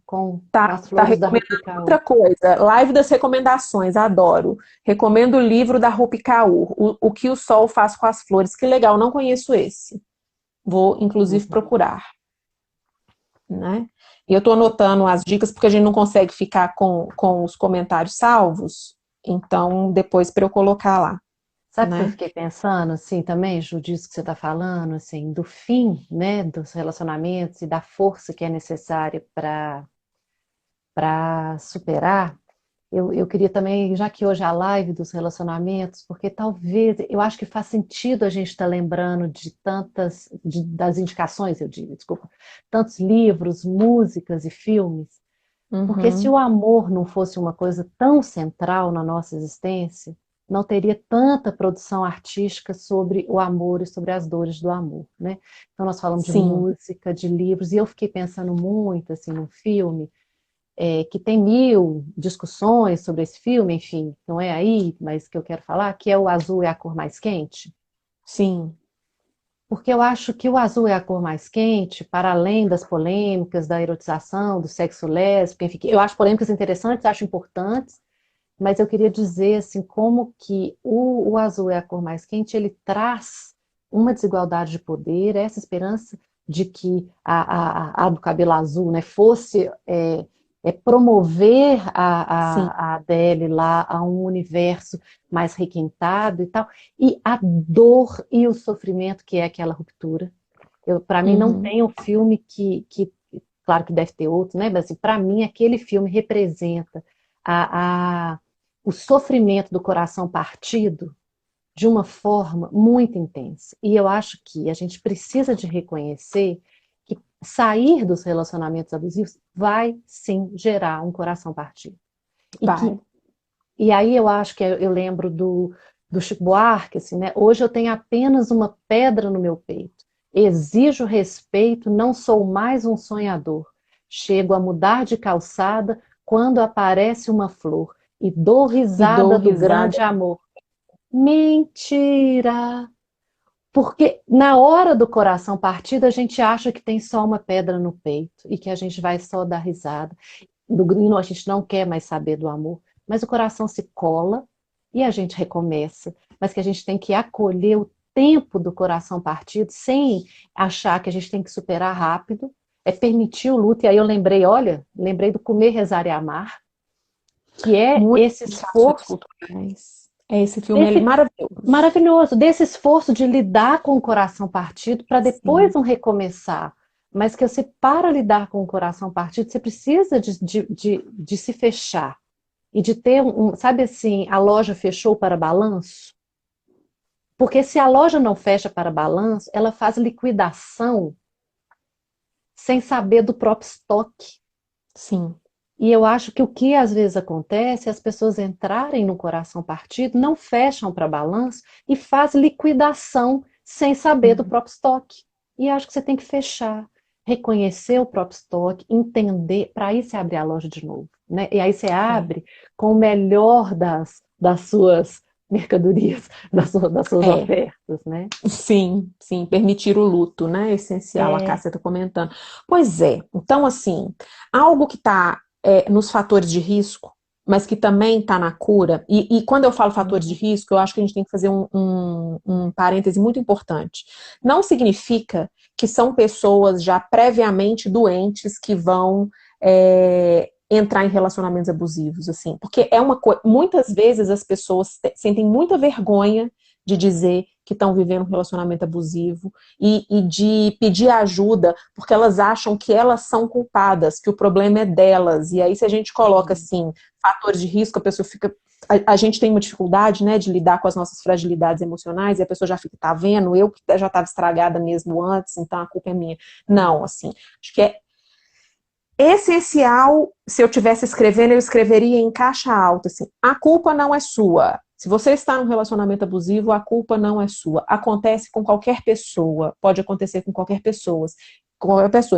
Speaker 2: com
Speaker 1: tá,
Speaker 2: as
Speaker 1: tá
Speaker 2: flores da
Speaker 1: recomendando
Speaker 2: Rupicaú.
Speaker 1: outra coisa. Live das recomendações, adoro. Recomendo o livro da Rupi Kaur, o que o sol faz com as flores. Que legal, não conheço esse. Vou, inclusive,
Speaker 2: Uhum.
Speaker 1: procurar. Né? E eu estou anotando as dicas porque a gente não consegue ficar com os comentários salvos, então depois para eu colocar lá,
Speaker 2: Sabe o que eu
Speaker 1: né?
Speaker 2: fiquei pensando, assim, também, Ju, disso que você está falando, assim, do fim, né, dos relacionamentos e da força que é necessária para superar. Eu queria também, já que hoje é a live dos relacionamentos, porque talvez, eu acho que faz sentido a gente estar lembrando de das indicações, eu digo, desculpa, tantos livros, músicas e filmes, porque se
Speaker 1: Uhum.
Speaker 2: o amor não fosse uma coisa tão central na nossa existência, não teria tanta produção artística sobre o amor e sobre as dores do amor, né? Então nós falamos de
Speaker 1: Sim,
Speaker 2: música, de livros, e eu fiquei pensando muito assim no filme, que tem mil discussões sobre esse filme, enfim, não é aí, mas que eu quero falar, que é O Azul é a Cor Mais Quente.
Speaker 1: sim,
Speaker 2: Porque eu acho que o azul é a cor mais quente, para além das polêmicas, da erotização, do sexo lésbico, enfim, eu acho polêmicas interessantes, acho importantes, mas eu queria dizer assim como que o azul é a cor mais quente, ele traz uma desigualdade de poder, essa esperança de que a do cabelo azul, né, fosse promover
Speaker 1: sim.
Speaker 2: a Adele lá a um universo mais requintado e tal, e a dor e o sofrimento que é aquela ruptura. Para mim não
Speaker 1: Uhum.
Speaker 2: tem um filme claro que deve ter outro, né? Mas assim, para mim aquele filme representa a, a, o sofrimento do coração partido de uma forma muito intensa. E eu acho que a gente precisa de reconhecer que sair dos relacionamentos abusivos vai sim gerar um coração partido. E que
Speaker 1: Vai.
Speaker 2: e aí eu acho que eu lembro do Chico Buarque, assim, né? Hoje eu tenho apenas uma pedra no meu peito. Exijo respeito, não sou mais um sonhador. Chego a mudar de calçada quando aparece uma flor e dou
Speaker 1: E dou
Speaker 2: risada do
Speaker 1: risada.
Speaker 2: grande amor. Mentira! Porque na hora do coração partido, a gente acha que tem só uma pedra no peito e que a gente vai só dar risada. A gente não quer mais saber do amor, mas o coração se cola e a gente recomeça. Mas que a gente tem que acolher o tempo do coração partido sem achar que a gente tem que superar rápido, é permitir o luto. E aí eu lembrei, olha, lembrei do Comer, Rezar e Amar, que é
Speaker 1: Muitas
Speaker 2: esse
Speaker 1: indicações
Speaker 2: esforço
Speaker 1: culturais. Esse filme é
Speaker 2: desse
Speaker 1: maravilhoso.
Speaker 2: maravilhoso, desse esforço de lidar com o coração partido para depois
Speaker 1: Sim.
Speaker 2: não recomeçar. Mas que você, para lidar com o coração partido, você precisa de se fechar e de ter sabe assim, a loja fechou para balanço? Porque se a loja não fecha para balanço, ela faz liquidação sem saber do próprio estoque.
Speaker 1: Sim.
Speaker 2: E eu acho que o que às vezes acontece é as pessoas entrarem no coração partido, não fecham para balanço e faz liquidação sem saber do
Speaker 1: Uhum.
Speaker 2: próprio estoque. E acho que você tem que fechar, reconhecer o próprio estoque, entender, para aí você abrir a loja de novo, né? E aí você
Speaker 1: É.
Speaker 2: abre com o melhor das suas mercadorias, das suas
Speaker 1: É.
Speaker 2: ofertas, né?
Speaker 1: Sim, sim, permitir o luto, né? É essencial, a
Speaker 2: É,
Speaker 1: Cássia está comentando. Pois é, então, assim, algo que está nos fatores de risco, mas que também está na cura, e quando eu falo fatores de risco, eu acho que a gente tem que fazer um parêntese muito importante. Não significa que são pessoas já previamente doentes que vão entrar em relacionamentos abusivos, assim, porque é uma coisa, muitas vezes as pessoas sentem muita vergonha de dizer que estão vivendo um relacionamento abusivo e de pedir ajuda, porque elas acham que elas são culpadas, que o problema é delas. E aí, se a gente coloca assim, fatores de risco, a pessoa fica. A gente tem uma dificuldade, né, de lidar com as nossas fragilidades emocionais, e a pessoa já fica, tá vendo? Eu que já estava estragada mesmo antes, então a culpa é minha. Não, assim, acho que é essencial. Se eu tivesse escrevendo, eu escreveria em caixa alta, assim, a culpa não é sua. Se você está num relacionamento abusivo, a culpa não é sua. Acontece com qualquer pessoa, pode acontecer com qualquer pessoa,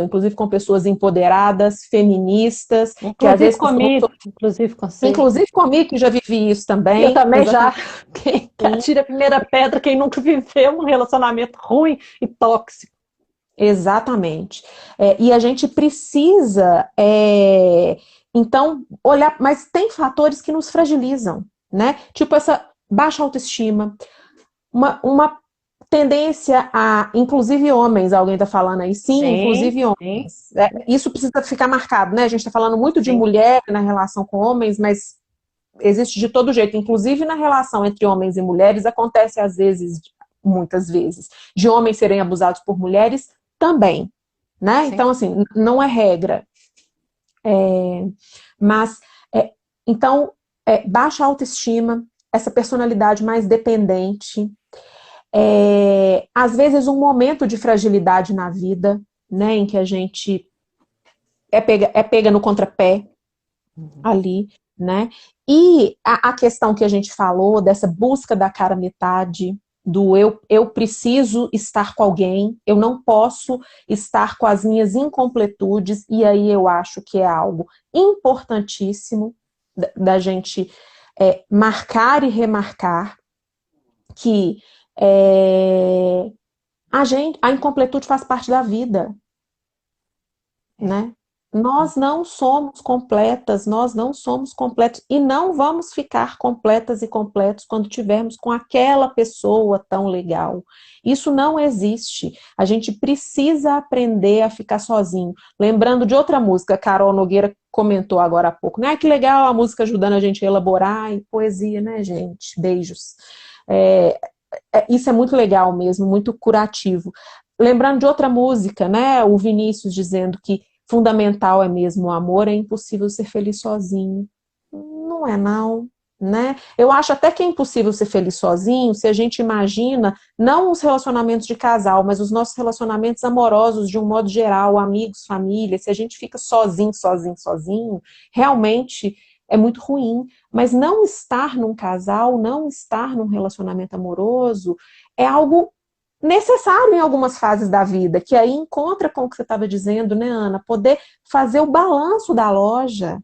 Speaker 1: inclusive com pessoas empoderadas, feministas, que às
Speaker 2: inclusive
Speaker 1: vezes estão,
Speaker 2: comigo, inclusive com você.
Speaker 1: inclusive comigo, que já vivi isso
Speaker 2: Eu
Speaker 1: também,
Speaker 2: também já.
Speaker 1: exatamente.
Speaker 2: Quem atira a primeira pedra, quem nunca viveu um relacionamento ruim e tóxico.
Speaker 1: Exatamente. E a gente precisa, então, olhar, mas tem fatores que nos fragilizam, né? Tipo essa baixa autoestima, uma tendência a, inclusive homens, alguém está falando aí, sim,
Speaker 2: Sim,
Speaker 1: inclusive
Speaker 2: sim,
Speaker 1: homens. Isso precisa ficar marcado, né? A gente está falando muito de
Speaker 2: sim.
Speaker 1: mulher na relação com homens, mas existe de todo jeito, inclusive na relação entre homens e mulheres, acontece às vezes, muitas vezes, de homens serem abusados por mulheres também, né?
Speaker 2: Sim.
Speaker 1: Então, assim, não é regra. Mas, então, baixa autoestima, essa personalidade mais dependente, às vezes um momento de fragilidade na vida, né, em que a gente é pega no contrapé
Speaker 2: Uhum.
Speaker 1: ali, né? E a questão que a gente falou dessa busca da cara metade, do eu preciso estar com alguém, eu não posso estar com as minhas incompletudes, e aí eu acho que é algo importantíssimo da gente marcar e remarcar que a incompletude faz parte da vida,
Speaker 2: É.
Speaker 1: né? Nós não somos completas, nós não somos completos e não vamos ficar completas e completos quando tivermos com aquela pessoa tão legal. Isso não existe. A gente precisa aprender a ficar sozinho. Lembrando de outra música, a Carol Nogueira comentou agora há pouco, né? Ah, que legal a música ajudando a gente a elaborar e poesia, né, gente? Beijos. É, isso é muito legal mesmo, muito curativo. Lembrando de outra música, né? O Vinícius dizendo que fundamental é mesmo o amor, é impossível ser feliz sozinho. Não é não, né? Eu acho até que é impossível ser feliz sozinho se a gente imagina não os relacionamentos de casal, mas os nossos relacionamentos amorosos de um modo geral, amigos, família, se a gente fica sozinho, sozinho, sozinho, realmente é muito ruim. Mas não estar num casal, não estar num relacionamento amoroso é algo necessário em algumas fases da vida, que aí encontra com o que você estava dizendo, né, Ana? Poder fazer o balanço da loja,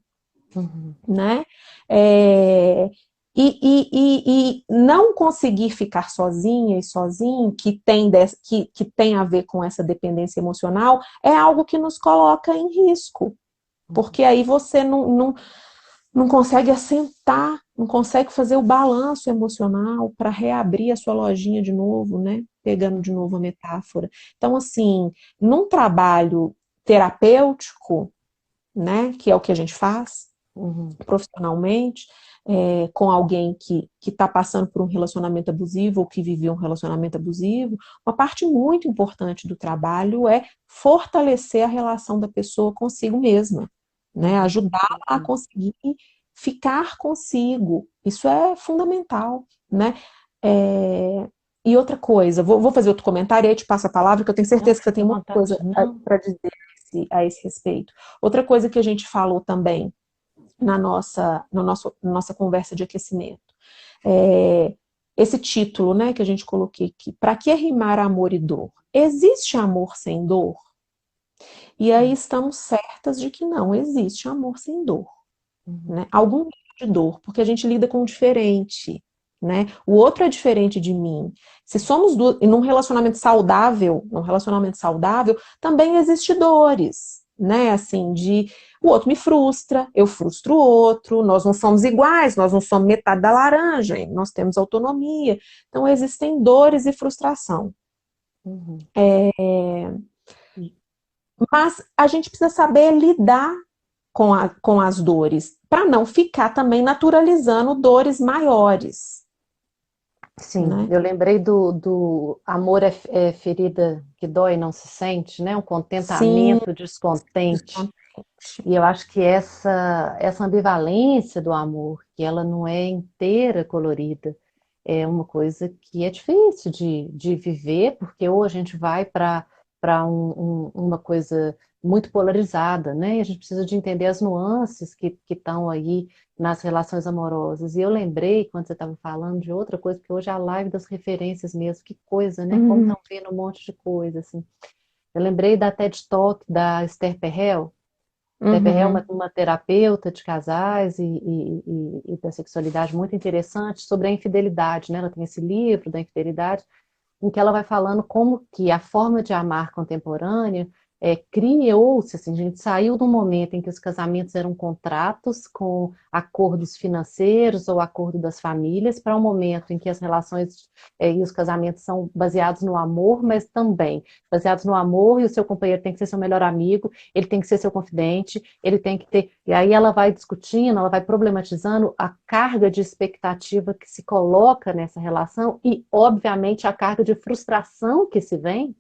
Speaker 2: Uhum.
Speaker 1: né? É, e não conseguir ficar sozinha e sozinho, que tem a ver com essa dependência emocional, é algo que nos coloca em risco. Porque aí você não consegue assentar, não consegue fazer o balanço emocional para reabrir a sua lojinha de novo, né? Pegando de novo a metáfora. Então, assim, num trabalho terapêutico, né, que é o que a gente faz
Speaker 2: Uhum.
Speaker 1: profissionalmente, com alguém que está passando por um relacionamento abusivo ou que viveu um relacionamento abusivo, uma parte muito importante do trabalho é fortalecer a relação da pessoa consigo mesma, né?
Speaker 2: Uhum.
Speaker 1: Ajudá-la a
Speaker 2: Uhum.
Speaker 1: conseguir ficar consigo. Isso é fundamental, né? É, e outra coisa, vou fazer outro comentário e aí te passo a palavra, que eu tenho
Speaker 2: Não,
Speaker 1: certeza que você
Speaker 2: fica
Speaker 1: tem
Speaker 2: à
Speaker 1: muita
Speaker 2: vontade.
Speaker 1: coisa
Speaker 2: Não.
Speaker 1: para dizer a esse respeito. Outra coisa que a gente falou também na nossa conversa de aquecimento. É, esse título, né, que a gente coloquei aqui, para que rimar amor e dor? Existe amor sem dor? E aí estamos certas de que não existe amor sem dor,
Speaker 2: Uhum.
Speaker 1: né? Algum nível de dor, porque a gente lida com o diferente, né? O outro é diferente de mim. Se somos duas, e num relacionamento saudável, também existe dores, né? Assim, de o outro me frustra, eu frustro o outro, nós não somos iguais, nós não somos metade da laranja, nós temos autonomia. Então existem dores e frustração.
Speaker 2: Uhum.
Speaker 1: Mas a gente precisa saber lidar com as dores, para não ficar também naturalizando dores maiores,
Speaker 2: Sim,
Speaker 1: né?
Speaker 2: eu lembrei do amor é ferida que dói e não se sente, né? Um
Speaker 1: Sim,
Speaker 2: contentamento descontente.
Speaker 1: descontente.
Speaker 2: E eu acho que essa ambivalência do amor, que ela não é inteira colorida, é uma coisa que é difícil de viver, porque ou a gente vai para uma coisa muito polarizada, né? E a gente precisa de entender as nuances que estão aí nas relações amorosas. E eu lembrei, quando você estava falando, de outra coisa, porque hoje é a live das referências mesmo, que coisa, né? Como
Speaker 1: Uhum,
Speaker 2: estão vendo um monte de coisa, assim. Eu lembrei da TED Talk da Esther Perel. Esther Perel é
Speaker 1: uhum,
Speaker 2: uma terapeuta de casais e da sexualidade muito interessante sobre a infidelidade, né? Ela tem esse livro da infidelidade, em que ela vai falando como que a forma de amar contemporânea criou-se, assim, a gente saiu do momento em que os casamentos eram contratos com acordos financeiros ou acordo das famílias, para um momento em que as relações e os casamentos são baseados no amor, mas também baseados no amor, e o seu companheiro tem que ser seu melhor amigo, ele tem que ser seu confidente, ele tem que ter... E aí ela vai discutindo, ela vai problematizando a carga de expectativa que se coloca nessa relação e, obviamente, a carga de frustração que se vem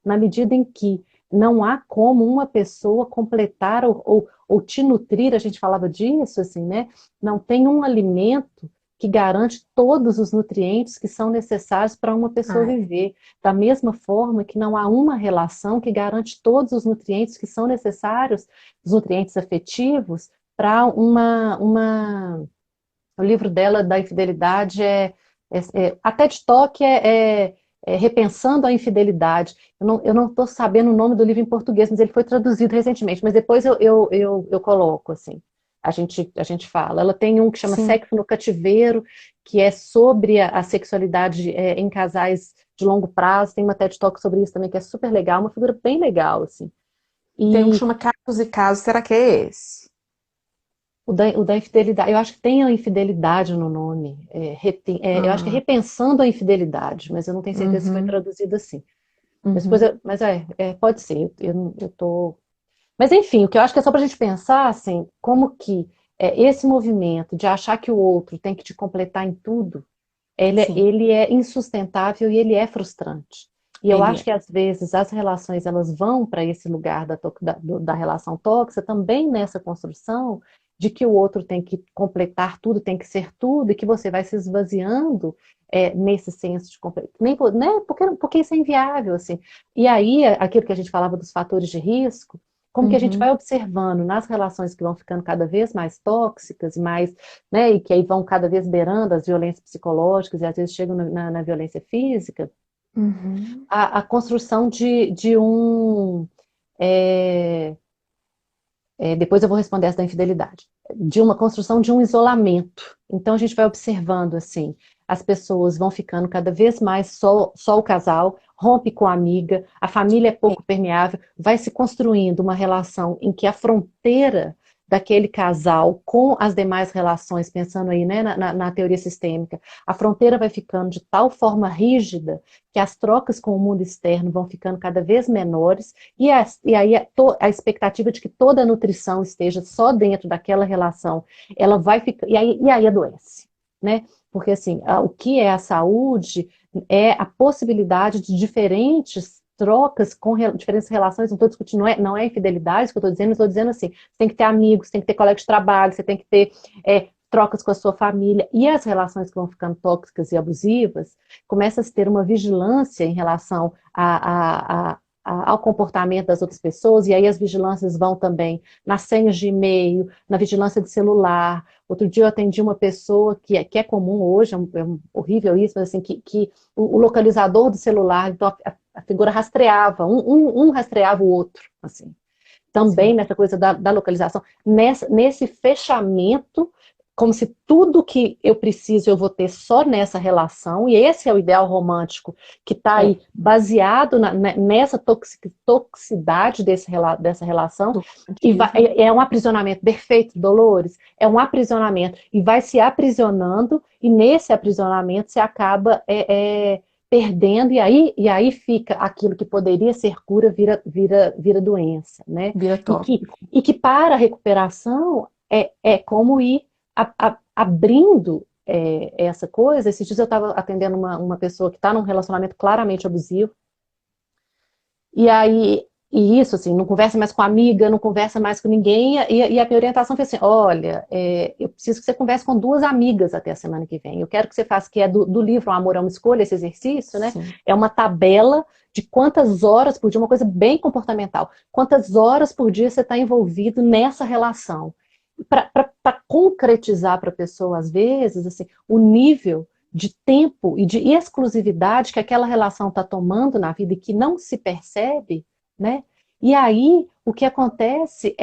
Speaker 2: na medida em que não há como uma pessoa completar ou te nutrir, a gente falava disso, assim, né? Não tem um alimento que garante todos os nutrientes que são necessários para uma pessoa
Speaker 1: ai,
Speaker 2: viver. Da mesma forma que não há uma relação que garante todos os nutrientes que são necessários, os nutrientes afetivos, para o livro dela da infidelidade a TED Talk Repensando a Infidelidade. Eu não estou sabendo o nome do livro em português, mas ele foi traduzido recentemente, mas depois eu coloco, assim, a gente fala. Ela tem um que chama
Speaker 1: sim.
Speaker 2: Sexo no Cativeiro, que é sobre a sexualidade em casais de longo prazo, tem uma TED Talk sobre isso também, que é super legal, uma figura bem legal, assim.
Speaker 1: Tem um que
Speaker 2: E
Speaker 1: chama Casos e Casos, será que é esse?
Speaker 2: o da infidelidade, eu acho que tem a infidelidade no nome. Eu acho que é
Speaker 1: Ah,
Speaker 2: repensando a infidelidade, mas eu não tenho certeza se foi
Speaker 1: uhum,
Speaker 2: traduzido assim. Mas, depois
Speaker 1: uhum.
Speaker 2: pode ser. Eu tô. Mas enfim, o que eu acho que é só para a gente pensar assim, como que esse movimento de achar que o outro tem que te completar em tudo,
Speaker 1: Sim,
Speaker 2: ele é insustentável e ele é frustrante. E eu
Speaker 1: ele
Speaker 2: acho
Speaker 1: é.
Speaker 2: que às vezes as relações elas vão para esse lugar da relação tóxica também nessa construção de que o outro tem que completar tudo, tem que ser tudo, e que você vai se esvaziando nesse senso de nem né? Porque isso é inviável, assim. E aí, aquilo que a gente falava dos fatores de risco, como que a gente vai
Speaker 1: Uhum,
Speaker 2: observando nas relações que vão ficando cada vez mais tóxicas, mais, né, e que aí vão cada vez beirando as violências psicológicas e às vezes chegam na violência física,
Speaker 1: uhum.
Speaker 2: a construção de um. é, Depois eu vou responder essa da infidelidade. De uma construção de um isolamento. Então a gente vai observando assim, as pessoas vão ficando cada vez mais só o casal, rompe com a amiga, a família é
Speaker 1: É,
Speaker 2: pouco permeável, vai se construindo uma relação em que a fronteira daquele casal com as demais relações, pensando aí né, na teoria sistêmica, a fronteira vai ficando de tal forma rígida que as trocas com o mundo externo vão ficando cada vez menores e aí a expectativa de que toda a nutrição esteja só dentro daquela relação, ela vai ficar, e aí adoece, né? Porque assim, o que é a saúde é a possibilidade de diferentes trocas com diferentes relações, não estou discutindo, não é infidelidade que eu estou dizendo, estou dizendo assim, você tem que ter amigos, tem que ter colega de trabalho, você tem que ter trocas com a sua família, e as relações que vão ficando tóxicas e abusivas, começa a se ter uma vigilância em relação ao comportamento das outras pessoas, e aí as vigilâncias vão também nas senhas de e-mail, na vigilância de celular. Outro dia eu atendi uma pessoa que é comum hoje, horrível isso, mas assim, que o localizador do celular, então a figura rastreava, um rastreava o outro, assim. Também
Speaker 1: sim.
Speaker 2: nessa coisa da localização, nesse fechamento, como se tudo que eu preciso eu vou ter só nessa relação, e esse é o ideal romântico que está
Speaker 1: É,
Speaker 2: aí baseado nessa toxicidade dessa relação,
Speaker 1: do
Speaker 2: e
Speaker 1: positivo.
Speaker 2: é um aprisionamento perfeito, Dolores, é um aprisionamento, e vai se aprisionando, e nesse aprisionamento se acaba perdendo, e aí fica aquilo que poderia ser cura, vira doença, né?
Speaker 1: Vira
Speaker 2: E que,
Speaker 1: tópico.
Speaker 2: e que para a recuperação é como ir abrindo essa coisa. Esses dias eu estava atendendo uma pessoa que está num relacionamento claramente abusivo, e aí, e isso, assim, não conversa mais com a amiga, não conversa mais com ninguém, e a minha orientação foi assim, olha, eu preciso que você converse com duas amigas até a semana que vem, eu quero que você faça, que é do livro O Amor é uma Escolha, esse exercício, né,
Speaker 1: Sim.
Speaker 2: é uma tabela de quantas horas por dia, uma coisa bem comportamental, quantas horas por dia você está envolvido nessa relação, para concretizar para a pessoa, às vezes, assim, o nível de tempo e de exclusividade que aquela relação está tomando na vida e que não se percebe, né? E aí o que acontece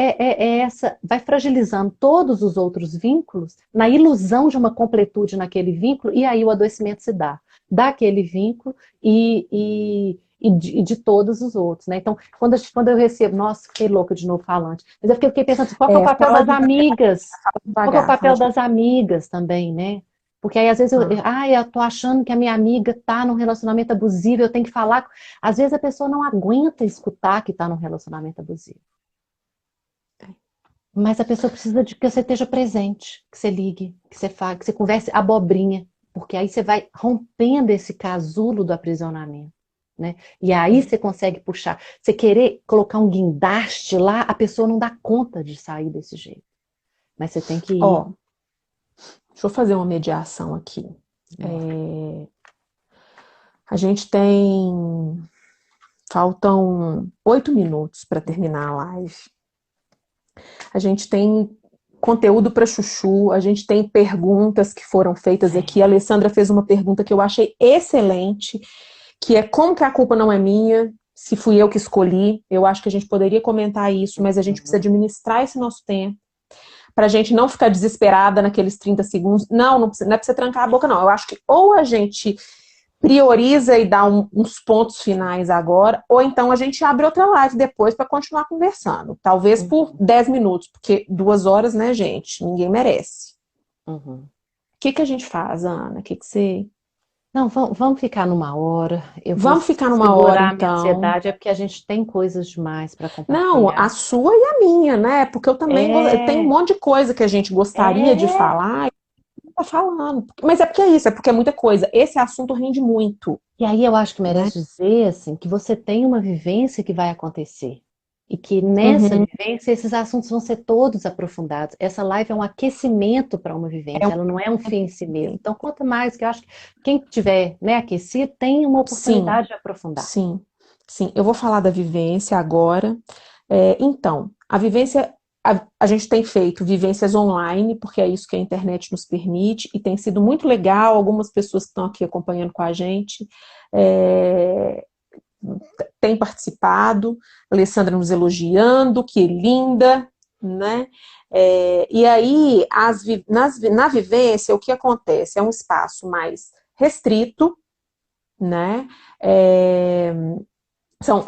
Speaker 2: vai fragilizando todos os outros vínculos na ilusão de uma completude naquele vínculo, e aí o adoecimento se dá daquele vínculo e de todos os outros, né? Então, quando eu recebo, nossa, fiquei louca de novo falante, mas eu fiquei pensando assim, qual que é o papel
Speaker 1: Fala
Speaker 2: das
Speaker 1: devagar,
Speaker 2: amigas?
Speaker 1: fala
Speaker 2: Qual que é o
Speaker 1: devagar, fala
Speaker 2: papel
Speaker 1: devagar.
Speaker 2: das amigas também, né? Porque aí, às vezes,
Speaker 1: Ah,
Speaker 2: eu tô achando que a minha amiga tá num relacionamento abusivo, eu tenho que falar. Às vezes a pessoa não aguenta escutar que tá num relacionamento abusivo. Mas a pessoa precisa de que você esteja presente, que você ligue, que você fale, que você converse abobrinha. Porque aí você vai rompendo esse casulo do aprisionamento, né? E aí
Speaker 1: é.
Speaker 2: você consegue puxar. Você querer colocar um guindaste lá, a pessoa não dá conta de sair desse jeito. Mas você tem que ir.
Speaker 1: Ó, deixa eu fazer uma mediação aqui.
Speaker 2: Bora.
Speaker 1: A gente tem. Faltam 8 minutos para terminar a live. A gente tem conteúdo para chuchu, a gente tem perguntas que foram feitas aqui. A
Speaker 2: É.
Speaker 1: Alessandra fez uma pergunta que eu achei excelente, que é como que a culpa não é minha, se fui eu que escolhi. Eu acho que a gente poderia comentar isso, mas a gente precisa administrar esse nosso tempo para a gente não ficar desesperada naqueles 30 segundos. Não é para você trancar a boca, não. Eu acho que ou a gente prioriza e dá uns pontos finais agora, ou então a gente abre outra live depois para continuar conversando. Talvez por 10 minutos, porque 2 horas, né, gente? Ninguém merece.
Speaker 2: Uhum.
Speaker 1: O que a gente faz, Ana? O que você...
Speaker 2: Não, vamos ficar numa hora. Eu vou
Speaker 1: Vamos ficar numa hora,
Speaker 2: segurar a minha
Speaker 1: então.
Speaker 2: ansiedade, é porque a gente tem coisas demais para
Speaker 1: Não, a
Speaker 2: compartilhar.
Speaker 1: sua e a minha, né? Porque eu também tem um
Speaker 2: É,
Speaker 1: monte de coisa que a gente gostaria de
Speaker 2: é.
Speaker 1: falar e não tá falando. Mas é porque é isso, é porque é muita coisa. Esse assunto rende muito,
Speaker 2: E aí eu acho que
Speaker 1: né?
Speaker 2: merece dizer assim que você tem uma vivência que vai acontecer. E que nessa
Speaker 1: Uhum.
Speaker 2: vivência esses assuntos vão ser todos aprofundados. Essa live é um aquecimento para uma
Speaker 1: É
Speaker 2: vivência,
Speaker 1: um...
Speaker 2: ela não é um fim em si mesmo. Então, conta mais, que eu acho que quem tiver, né, aquecido tem uma
Speaker 1: Sim,
Speaker 2: oportunidade de aprofundar.
Speaker 1: sim, sim. Eu vou falar da vivência agora. Então, a vivência, a gente tem feito vivências online, porque é isso que a internet nos permite, e tem sido muito legal. Algumas pessoas que estão aqui acompanhando com a gente é, têm participado, a Alessandra nos elogiando, que linda, né? E aí, na vivência, o que acontece? É um espaço mais restrito, né? É,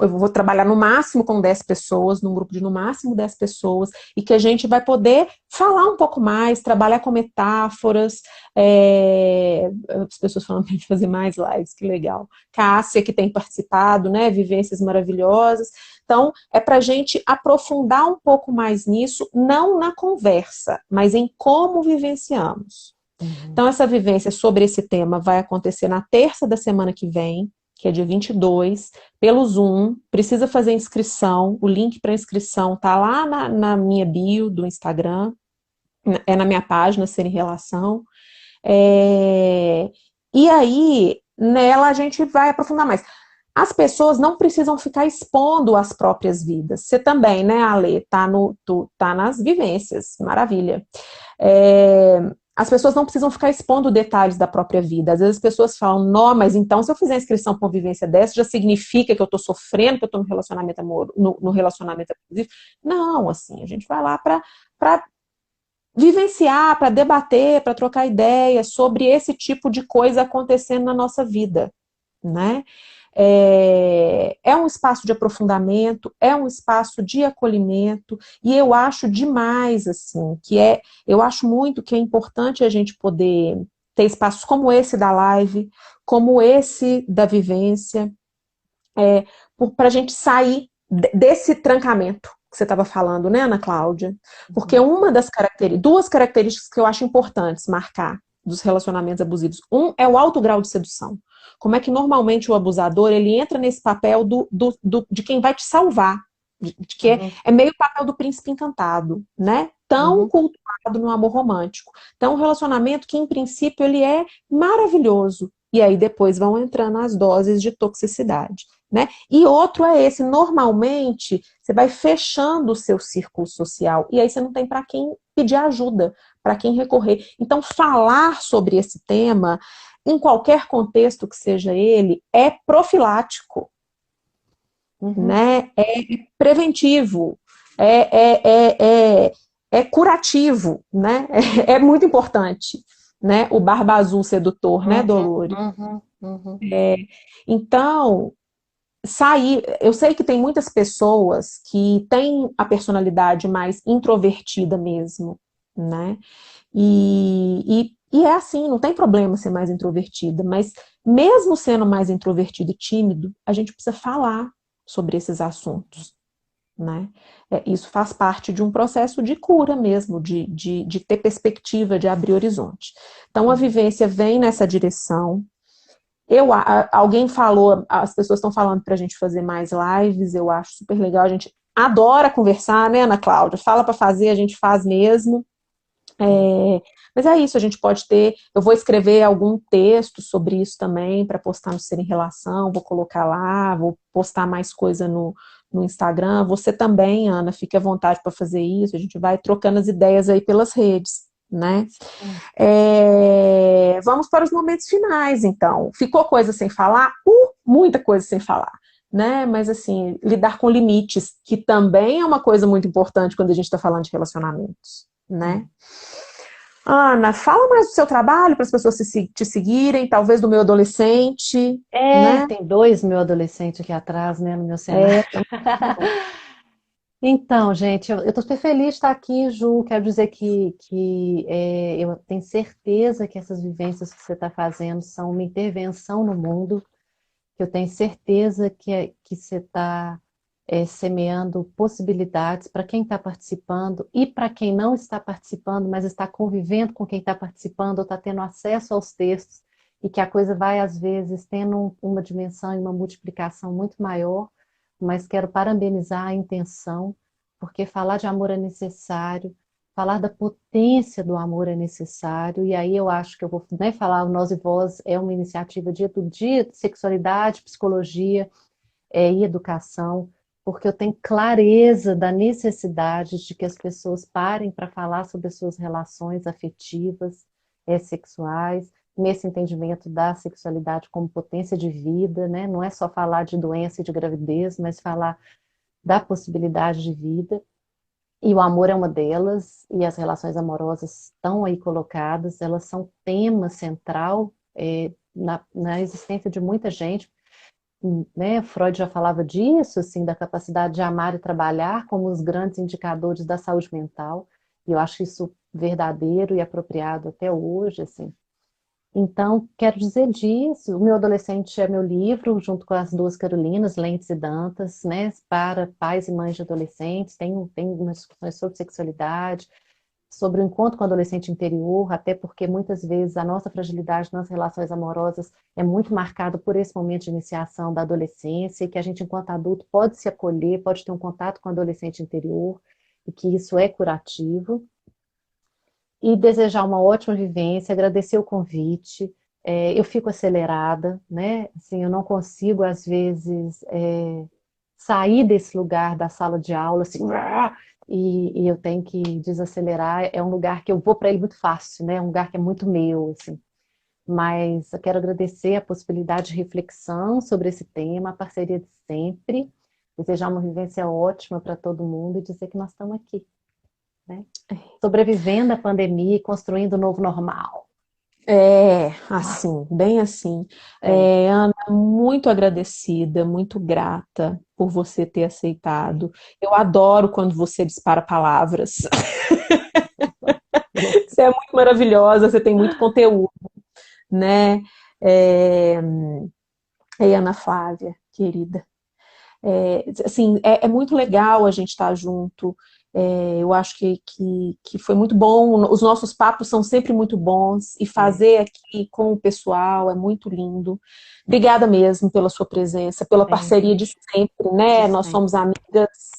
Speaker 1: eu vou trabalhar no máximo com 10 pessoas, num grupo de no máximo 10 pessoas, e que a gente vai poder falar um pouco mais, trabalhar com metáforas, as pessoas falam para a gente fazer mais lives, que legal. Cássia, que tem participado, né, vivências maravilhosas. Então, é para a gente aprofundar um pouco mais nisso, não na conversa, mas em como vivenciamos.
Speaker 2: Uhum.
Speaker 1: Então, essa vivência sobre esse tema vai acontecer na terça da semana que vem, que é dia 22, pelo Zoom. Precisa fazer inscrição. O link para inscrição tá lá na minha bio do Instagram, é na minha página Ser em Relação. E aí, nela a gente vai aprofundar mais. As pessoas não precisam ficar expondo as próprias vidas. Você também, né, Ale? Tá nas vivências, maravilha. As pessoas não precisam ficar expondo detalhes da própria vida. Às vezes as pessoas falam, não, mas então se eu fizer inscrição por vivência dessa, já significa que eu estou sofrendo, que eu estou no relacionamento amor, no relacionamento abusivo. Não, assim, a gente vai lá para vivenciar, para debater, para trocar ideias sobre esse tipo de coisa acontecendo na nossa vida, né? É um espaço de aprofundamento, é um espaço de acolhimento, e eu acho demais, assim, eu acho muito que é importante a gente poder ter espaços como esse da live, como esse da vivência, para a gente sair desse trancamento que você estava falando, né, Ana Cláudia? Porque duas características que eu acho importantes marcar dos relacionamentos abusivos. Um é o alto grau de sedução. Como é que normalmente o abusador ele entra nesse papel de quem vai te salvar, de que
Speaker 2: Uhum.
Speaker 1: é meio o papel do príncipe encantado, né? Tão
Speaker 2: Uhum.
Speaker 1: cultuado no amor romântico. Então, um relacionamento que, em princípio, ele é maravilhoso. E aí depois vão entrando as doses de toxicidade, né? E outro é esse, normalmente você vai fechando o seu círculo social e aí você não tem para quem pedir ajuda, para quem recorrer. Então, falar sobre esse tema, em qualquer contexto que seja ele, é profilático,
Speaker 2: Uhum.
Speaker 1: né? É preventivo, é curativo, né? É muito importante, né? O Barba Azul sedutor, né,
Speaker 2: Uhum.
Speaker 1: Dolores?
Speaker 2: Uhum. Uhum.
Speaker 1: Então, eu sei que tem muitas pessoas que têm a personalidade mais introvertida mesmo, né? E é assim, não tem problema ser mais introvertida, mas mesmo sendo mais introvertido e tímido, a gente precisa falar sobre esses assuntos, né? Isso faz parte de um processo de cura mesmo, de ter perspectiva, de abrir horizonte. Então, a
Speaker 2: Uhum.
Speaker 1: vivência vem nessa direção. Alguém falou, as pessoas estão falando para a gente fazer mais lives, eu acho super legal, a gente adora conversar, né, Ana Cláudia? Fala para fazer, a gente faz mesmo. Mas é isso, a gente pode ter. Eu vou escrever algum texto sobre isso também para postar no Ser em Relação, vou colocar lá, vou postar mais coisa no Instagram. Você também, Ana, fique à vontade para fazer isso. A gente vai trocando as ideias aí pelas redes, né?
Speaker 2: Sim.
Speaker 1: Vamos para os momentos finais, então. Ficou coisa sem falar? Muita coisa sem falar. Né? Mas assim, lidar com limites, que também é uma coisa muito importante quando a gente está falando de relacionamentos, né? Ana, fala mais do seu trabalho para as pessoas te seguirem, talvez do meu adolescente, né?
Speaker 2: Tem dois meu adolescentes aqui atrás, né, no meu cenário.
Speaker 1: É,
Speaker 2: Então, gente, eu estou super feliz de estar aqui, Ju. Quero dizer eu tenho certeza que essas vivências que você está fazendo são uma intervenção no mundo, que eu tenho certeza que você está semeando possibilidades para quem está participando e para quem não está participando, mas está convivendo com quem está participando ou está tendo acesso aos textos, e que a coisa vai, às vezes, tendo uma dimensão e uma multiplicação muito maior, mas quero parabenizar a intenção, porque falar de amor é necessário, falar da potência do amor é necessário, e aí eu acho que eu vou, né, falar o Nós e Vós é uma iniciativa de sexualidade, psicologia, e educação, porque eu tenho clareza da necessidade de que as pessoas parem para falar sobre as suas relações afetivas, sexuais, nesse entendimento da sexualidade como potência de vida, né? Não é só falar de doença e de gravidez, mas falar da possibilidade de vida. E o amor é uma delas, e as relações amorosas estão aí colocadas, elas são tema central na existência de muita gente, né? Freud já falava disso, assim, da capacidade de amar e trabalhar como os grandes indicadores da saúde mental, e eu acho isso verdadeiro e apropriado até hoje, assim. Então, quero dizer disso. O Meu Adolescente é meu livro, junto com as duas Carolinas, Lentes e Dantas, né, para pais e mães de adolescentes. Tem umas discussões sobre sexualidade, sobre o encontro com o adolescente interior, até porque muitas vezes a nossa fragilidade nas relações amorosas é muito marcada por esse momento de iniciação da adolescência, e que a gente, enquanto adulto, pode se acolher, pode ter um contato com o adolescente interior, e que isso é curativo. E desejar uma ótima vivência, agradecer o convite. Eu fico acelerada, né? Assim, eu não consigo, às vezes, sair desse lugar da sala de aula, assim, e eu tenho que desacelerar. É um lugar que eu vou para ele muito fácil, né? É um lugar que é muito meu, assim. Mas eu quero agradecer a possibilidade de reflexão sobre esse tema, a parceria de sempre, desejar uma vivência ótima para todo mundo e dizer que nós estamos aqui, né? Sobrevivendo à pandemia e construindo o novo normal.
Speaker 1: Assim, bem assim.
Speaker 2: É,
Speaker 1: Ana, muito agradecida, muito grata por você ter aceitado. Eu adoro quando você dispara palavras. Você é muito maravilhosa, você tem muito conteúdo, né? É... Ei, Ana Flávia, querida. Assim, é muito legal a gente estar junto. Eu acho que foi muito bom. Os nossos papos são sempre muito bons. E
Speaker 2: é,
Speaker 1: fazer aqui com o pessoal é muito lindo. Obrigada mesmo pela sua presença, pela parceria
Speaker 2: sempre,
Speaker 1: de sempre,
Speaker 2: de
Speaker 1: né? Nós somos
Speaker 2: sempre.
Speaker 1: amigas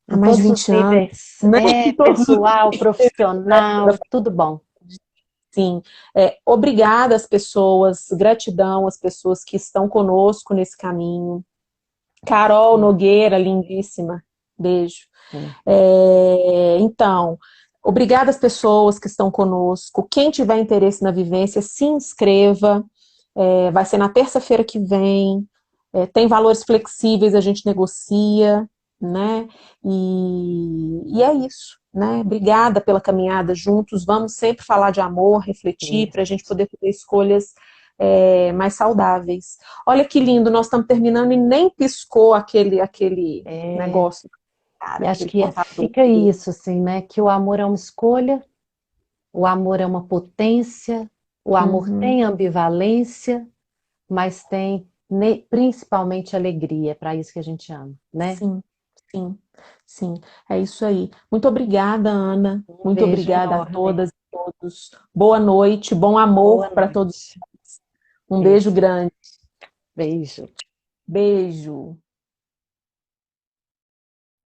Speaker 1: há
Speaker 2: Em
Speaker 1: mais de
Speaker 2: todos os
Speaker 1: 20 anos,
Speaker 2: níveis,
Speaker 1: né? Em todos os
Speaker 2: pessoal,
Speaker 1: níveis.
Speaker 2: profissional, tudo bom.
Speaker 1: Sim, obrigada às pessoas, gratidão às pessoas que estão conosco nesse caminho. Carol
Speaker 2: Sim,
Speaker 1: Nogueira, lindíssima, beijo.
Speaker 2: sim.
Speaker 1: Então, obrigada às pessoas que estão conosco. Quem tiver interesse na vivência, se inscreva. Vai ser na terça-feira que vem. Tem valores flexíveis, a gente negocia, né? E é isso, né? Obrigada pela caminhada juntos. Vamos sempre falar de amor, refletir, para a gente
Speaker 2: Isso.
Speaker 1: poder fazer escolhas mais saudáveis. Olha que lindo, nós estamos terminando e nem piscou aquele
Speaker 2: É,
Speaker 1: negócio, cara,
Speaker 2: e acho
Speaker 1: aquele
Speaker 2: que
Speaker 1: contador.
Speaker 2: fica isso, assim, né? Que o amor é uma escolha, o amor é uma potência, o amor
Speaker 1: Uhum.
Speaker 2: tem ambivalência, mas tem principalmente alegria, para isso que a gente ama, né?
Speaker 1: Sim, sim, sim. É isso aí. Muito obrigada, Ana.
Speaker 2: Um
Speaker 1: Muito
Speaker 2: beijo
Speaker 1: obrigada a
Speaker 2: enorme.
Speaker 1: todas e todos. Boa noite, bom
Speaker 2: Boa
Speaker 1: amor para todos.
Speaker 2: noite.
Speaker 1: Um beijo
Speaker 2: Isso.
Speaker 1: grande.
Speaker 2: Beijo.
Speaker 1: Beijo.